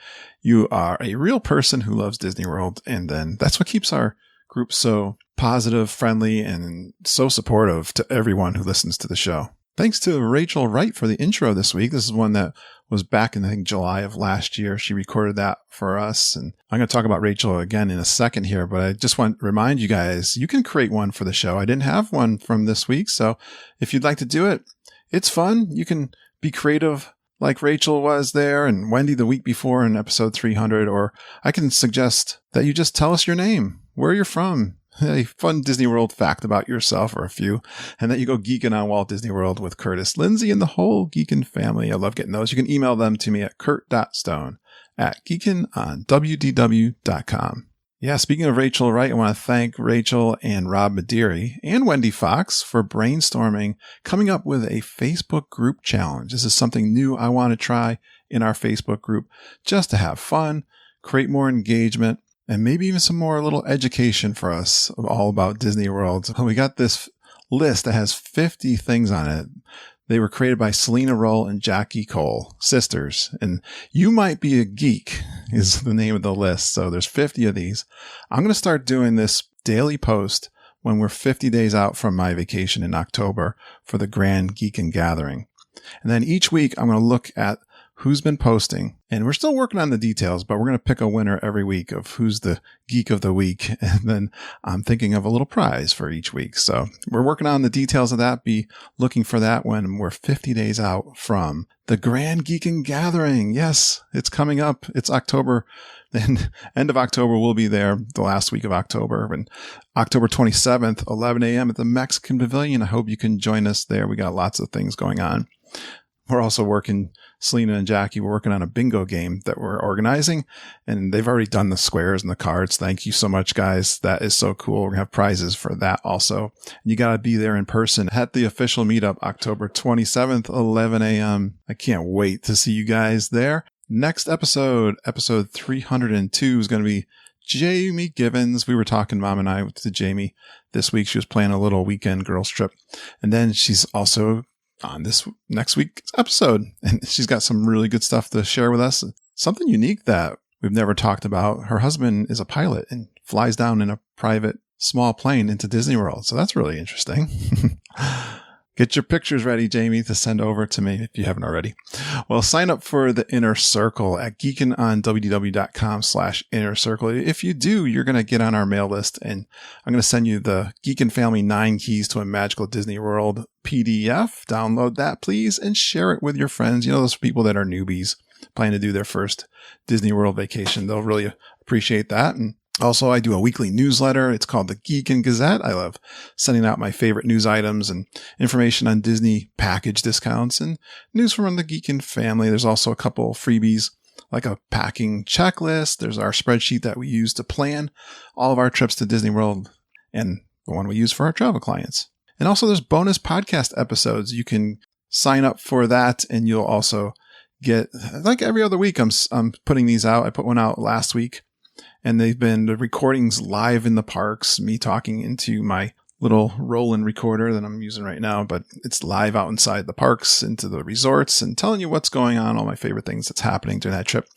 you are a real person who loves Disney World, and then that's what keeps our group so positive, friendly, and so supportive to everyone who listens to the show. Thanks to Rachel Wright for the intro this week. This is one that was back in, I think, July of last year. She recorded that for us. And I'm going to talk about Rachel again in a second here, but I just want to remind you guys, you can create one for the show. I didn't have one from this week. So if you'd like to do it, it's fun. You can be creative like Rachel was there and Wendy the week before in episode 300, or I can suggest that you just tell us your name, where you're from, a fun Disney World fact about yourself or a few, and that you go geeking on Walt Disney World with Curtis, Lindsay, and the whole Geekin' family. I love getting those. You can email them to me at kurt.stone@geekinonwdw.com. Yeah, speaking of Rachel Wright, I want to thank Rachel and Rob Midiri and Wendy Fox for brainstorming, coming up with a Facebook group challenge. This is something new I want to try in our Facebook group just to have fun, create more engagement, and maybe even some more little education for us all about Disney World. We got this list that has 50 things on it. They were created by Selena Roll and Jackie Cole, sisters. And You Might Be a Geek is the name of the list. So there's 50 of these. I'm going to start doing this daily post when we're 50 days out from my vacation in October for the Grand Geekin' Gathering. And then each week I'm going to look at who's been posting. And we're still working on the details, but we're going to pick a winner every week of who's the Geek of the Week. And then I'm thinking of a little prize for each week. So we're working on the details of that. Be looking for that when we're 50 days out from the Grand Geekin' Gathering. Yes, it's coming up. It's October. And end of October, we'll be there the last week of October. And October 27th, 11 a.m. at the Mexican Pavilion. I hope you can join us there. We got lots of things going on. We're also working, Selena and Jackie, we're working on a bingo game that we're organizing, and they've already done the squares and the cards. Thank you so much, guys. That is so cool. We're going to have prizes for that also. You got to be there in person at the official meetup, October 27th, 11 a.m. I can't wait to see you guys there. Next episode 302 is going to be Jamie Givens. We were talking, Mom and I, to Jamie this week. She was playing a little weekend girls trip. And then she's also on this next week's episode. And she's got some really good stuff to share with us. Something unique that we've never talked about. Her husband is a pilot and flies down in a private small plane into Disney World. So that's really interesting. Get your pictures ready, Jamie, to send over to me if you haven't already. Well, sign up for the Inner Circle at geekinonwdw.com/inner circle. If you do, you're going to get on our mail list, and I'm going to send you the Geekin' Family 9 Keys to a Magical Disney World PDF. Download that, please, and share it with your friends. You know, those people that are newbies planning to do their first Disney World vacation. They'll really appreciate that. And also, I do a weekly newsletter. It's called the Geekin' Gazette. I love sending out my favorite news items and information on Disney package discounts and news from the Geekin' family. There's also a couple freebies like a packing checklist. There's our spreadsheet that we use to plan all of our trips to Disney World and the one we use for our travel clients. And also there's bonus podcast episodes. You can sign up for that, and you'll also get, like every other week, I'm putting these out. I put one out last week. And they've been the recordings live in the parks, me talking into my little Roland recorder that I'm using right now, but it's live out inside the parks, into the resorts, and telling you what's going on, all my favorite things that's happening during that trip.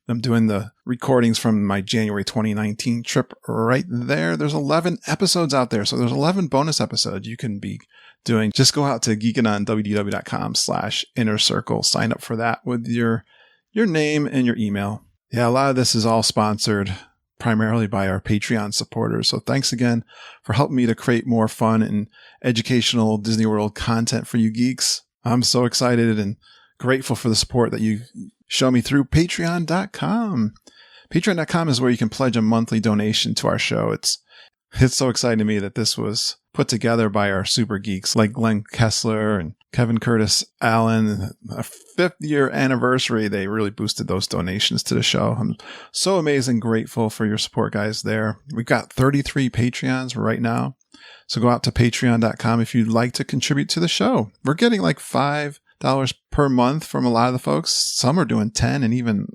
I'm doing the recordings from my January 2019 trip right there. There's 11 episodes out there, so there's 11 bonus episodes you can be doing. Just go out to geekinonwdw.com/inner circle, sign up for that with your name and your email. Yeah, a lot of this is all sponsored primarily by our Patreon supporters. So thanks again for helping me to create more fun and educational Disney World content for you geeks. I'm so excited and grateful for the support that you show me through patreon.com. Patreon.com is where you can pledge a monthly donation to our show. It's so exciting to me that this was put together by our super geeks like Glenn Kessler and Kevin Curtis Allen. A 5th year anniversary, they really boosted those donations to the show. I'm so amazing grateful for your support, guys, there. We've got 33 Patreons right now. So go out to patreon.com if you'd like to contribute to the show. We're getting like $5 per month from a lot of the folks. Some are doing 10, and even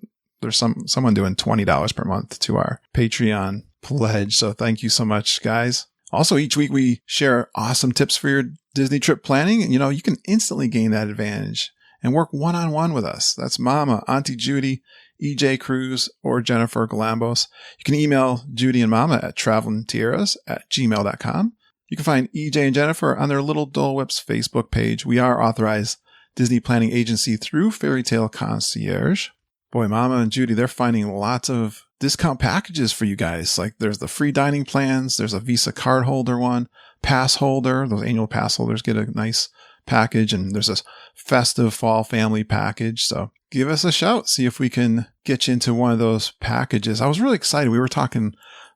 there's someone doing $20 per month to our Patreon pledge. So thank you so much, guys. Also, each week we share awesome tips for your Disney trip planning. You know, you can instantly gain that advantage and work one-on-one with us. That's Mama, Auntie Judy, EJ Cruz, or Jennifer Galambos. You can email Judy and Mama at travelingtiaras@gmail.com. You can find EJ and Jennifer on their Little Dole Whips Facebook page. We are authorized Disney planning agency through Fairy Tale Concierge. Boy, Mama and Judy, they're finding lots of discount packages for you guys. Like there's the free dining plans. There's a Visa card holder one, pass holder. Those annual pass holders get a nice package. And there's this festive fall family package. So give us a shout. See if we can get you into one of those packages. I was really excited. We were talking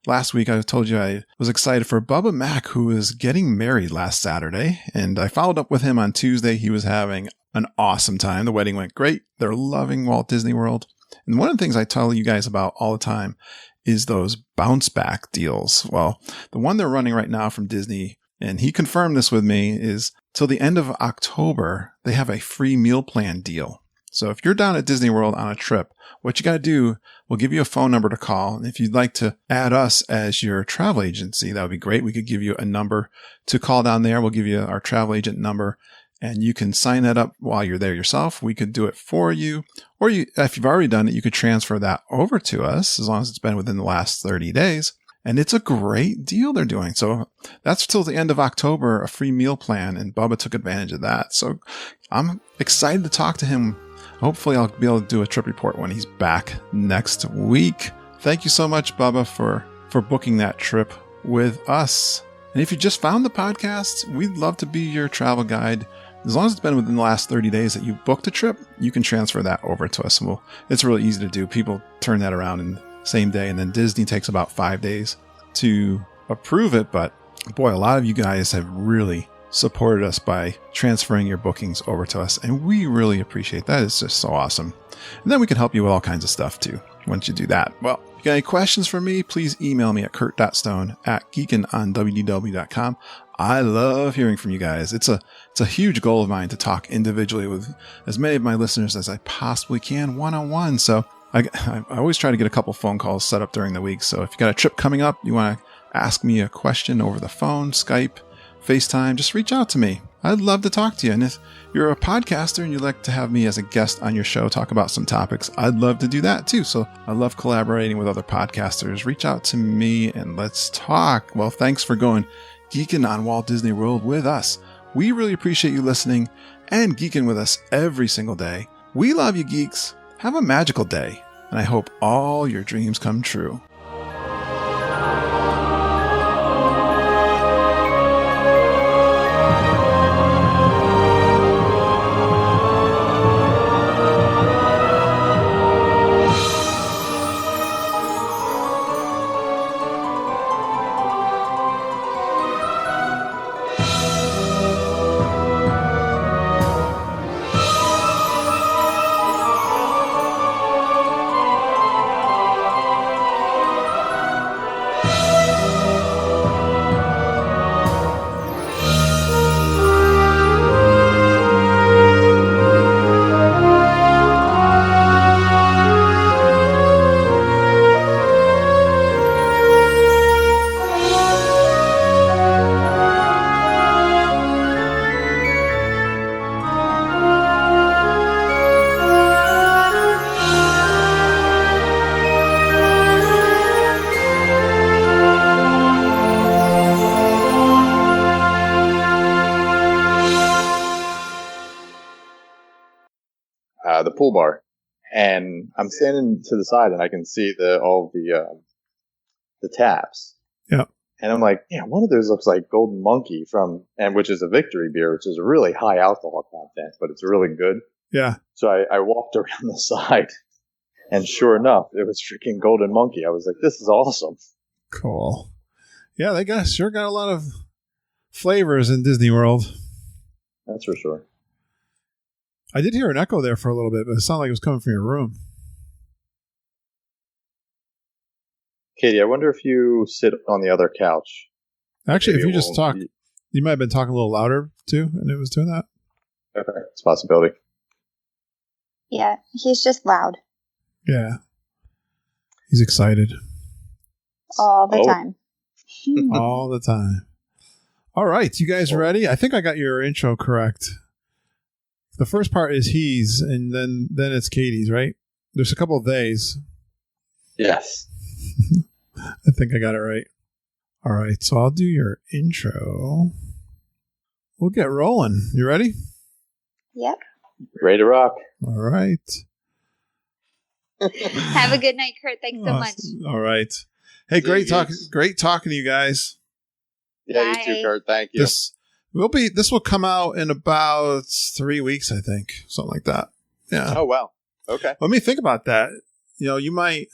last week. I told you I was excited for Bubba Mack, who was getting married last Saturday. And I followed up with him on Tuesday. He was having an awesome time. The wedding went great. They're loving Walt Disney World. And one of the things I tell you guys about all the time is those bounce back deals. Well, the one they're running right now from Disney, and he confirmed this with me, is till the end of October, they have a free meal plan deal. So if you're down at Disney World on a trip, what you got to do, we'll give you a phone number to call. And if you'd like to add us as your travel agency, that would be great. We could give you a number to call down there. We'll give you our travel agent number, and you can sign that up while you're there yourself. We could do it for you. Or if you've already done it, you could transfer that over to us as long as it's been within the last 30 days. And it's a great deal they're doing. So that's till the end of October, a free meal plan. And Bubba took advantage of that. So I'm excited to talk to him Hopefully I'll be able to do a trip report when he's back next week. Thank you so much, Bubba, for booking that trip with us. And if you just found the podcast, we'd love to be your travel guide. As long as it's been within the last 30 days that you booked a trip, you can transfer that over to us. It's really easy to do. People turn that around in the same day, and then Disney takes about 5 days to approve it. But boy, a lot of you guys have really supported us by transferring your bookings over to us, and we really appreciate that. It's just so awesome. And then we can help you with all kinds of stuff too once you do that. Well, if you got any questions for me, please email me at kurt.stone@geekinonwdw.com. I love hearing from you guys. It's a huge goal of mine to talk individually with as many of my listeners as I possibly can one-on-one. So I always try to get a couple phone calls set up during the week. So if you got a trip coming up, you want to ask me a question over the phone, Skype, FaceTime, just reach out to me. I'd love to talk to you. And if you're a podcaster and you'd like to have me as a guest on your show, talk about some topics, I'd love to do that too. So I love collaborating with other podcasters. Reach out to me and let's talk. Well, thanks for going geeking on Walt Disney World with us. We really appreciate you listening and geeking with us every single day. We love you, geeks. Have a magical day, and I hope all your dreams come true. The pool bar, and I'm standing to the side, and I can see all the taps. Yeah, and I'm like, yeah, one of those looks like Golden Monkey which is a Victory beer, which is a really high alcohol content, but it's really good. Yeah. So I walked around the side, and sure enough, it was freaking Golden Monkey. I was like, this is awesome. Cool. Yeah, they sure got a lot of flavors in Disney World. That's for sure. I did hear an echo there for a little bit, but it sounded like it was coming from your room. Katie, I wonder if you sit on the other couch. Actually, Maybe if you just talk, you might have been talking a little louder too, and it was doing that. Okay, it's a possibility. Yeah, he's just loud. Yeah. He's excited. All the time. All the time. All right, you guys ready? I think I got your intro correct. The first part is he's, and then it's Katie's, right? There's a couple of theys. Yes. I think I got it right. All right, so I'll do your intro. We'll get rolling. You ready? Yep. Ready to rock. All right. Have a good night, Kurt. Thanks so much. All right. Hey, great talking to you guys. Yeah, Bye. you too, Kurt. Thank you. This will come out in about 3 weeks, I think. Something like that. Yeah. Oh, wow. Okay. Let me think about that. You might...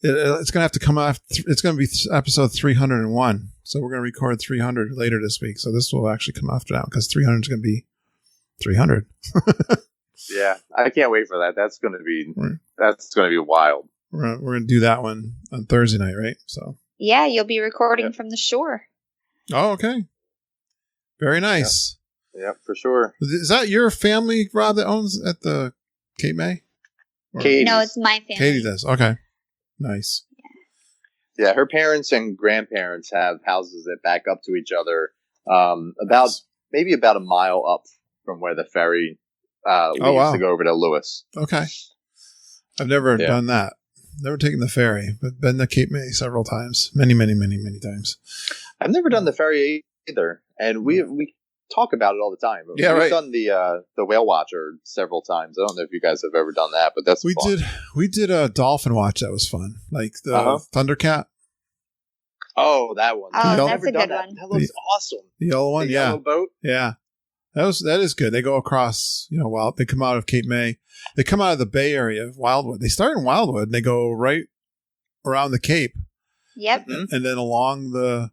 It's going to have to come out. It's going to be episode 301. So we're going to record 300 later this week. So this will actually come after that because 300 is going to be 300. Yeah, I can't wait for that. That's going to be wild. We're going to do that one on Thursday night, right? So. Yeah, you'll be recording from the shore. Oh, okay. Very nice. Yep, for sure. Is that your family, Rob, that owns at the Cape May? Katie. No, it's my family. Katie does. Okay. Nice. Yeah, her parents and grandparents have houses that back up to each other, maybe about a mile up from where the ferry leaves to go over to Lewis. Okay. I've never done that. Never taken the ferry, but been to Cape May several times. Many, many, many, many times. I've never done the ferry either, and we talk about it all the time. Yeah, We've right. done the Whale Watcher several times. I don't know if you guys have ever done that, but that's fun. We did a dolphin watch that was fun, like the Thundercat. Oh, that one. Oh, I've that's never a done good that. one. That looks awesome. The yellow one, The yeah. yellow boat. Yeah. That is good. They go across, they come out of Cape May. They come out of the Bay Area of Wildwood. They start in Wildwood and they go right around the Cape. Yep. And then along I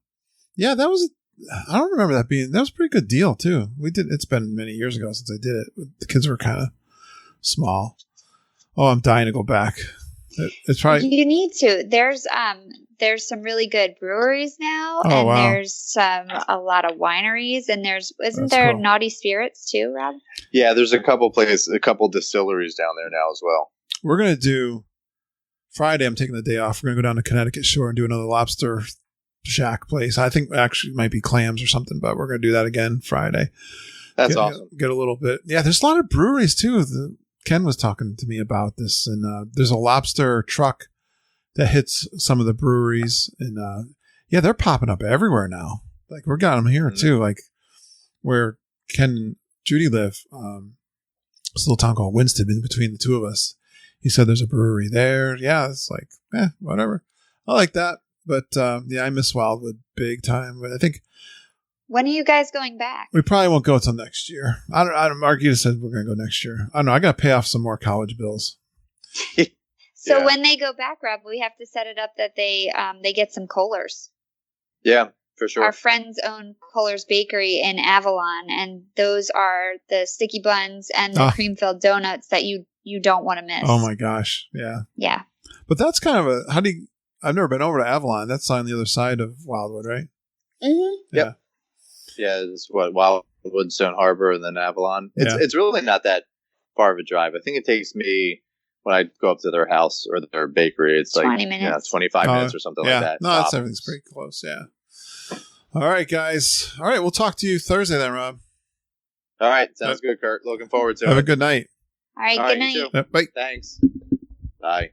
don't remember that was a pretty good deal too. It's been many years ago since I did it. The kids were kind of small. Oh, I'm dying to go back. It's probably, You need to. There's some really good breweries now, Oh, and wow. there's a lot of wineries, and isn't That's there cool. Naughty Spirits too, Rob? Yeah, there's a couple distilleries down there now as well. we're going to do Friday. I'm taking the day off. We're going to go down to Connecticut Shore and do another lobster shack place. I think actually it might be clams or something, but we're going to do that again Friday. That's awesome. Get a little bit. Yeah, there's a lot of breweries too. Ken was talking to me about this, and there's a lobster truck that hits some of the breweries, and they're popping up everywhere now. Like we got them here too, like where Ken and Judy live. It's a little town called Winston. In between the two of us, he said there's a brewery there. Yeah, it's like whatever. I like that, but I miss Wildwood big time. But I think When are you guys going back? we probably won't go until next year. I don't. Marquita said we're going to go next year. I don't know. I got to pay off some more college bills. So Yeah. when they go back, Rob, we have to set it up that they get some Kohlers. Yeah, for sure. Our friends own Kohler's Bakery in Avalon, and those are the sticky buns and the cream-filled donuts that you don't want to miss. Oh my gosh, yeah. Yeah. But that's kind of I've never been over to Avalon. That's on the other side of Wildwood, right? Mm-hmm. Yep. Yeah, it's Wildwood, Stone Harbor, and then Avalon. It's really not that far of a drive. I think it takes me, when I go up to their house or their bakery, it's 20 like minutes. 25 minutes or something like that. No, everything's pretty close, yeah. All right, guys. All right, we'll talk to you Thursday then, Rob. All right, sounds good, Kurt. Looking forward to it. Have a good night. All right, All good right, you night. too. Yep, bye. Thanks. Bye.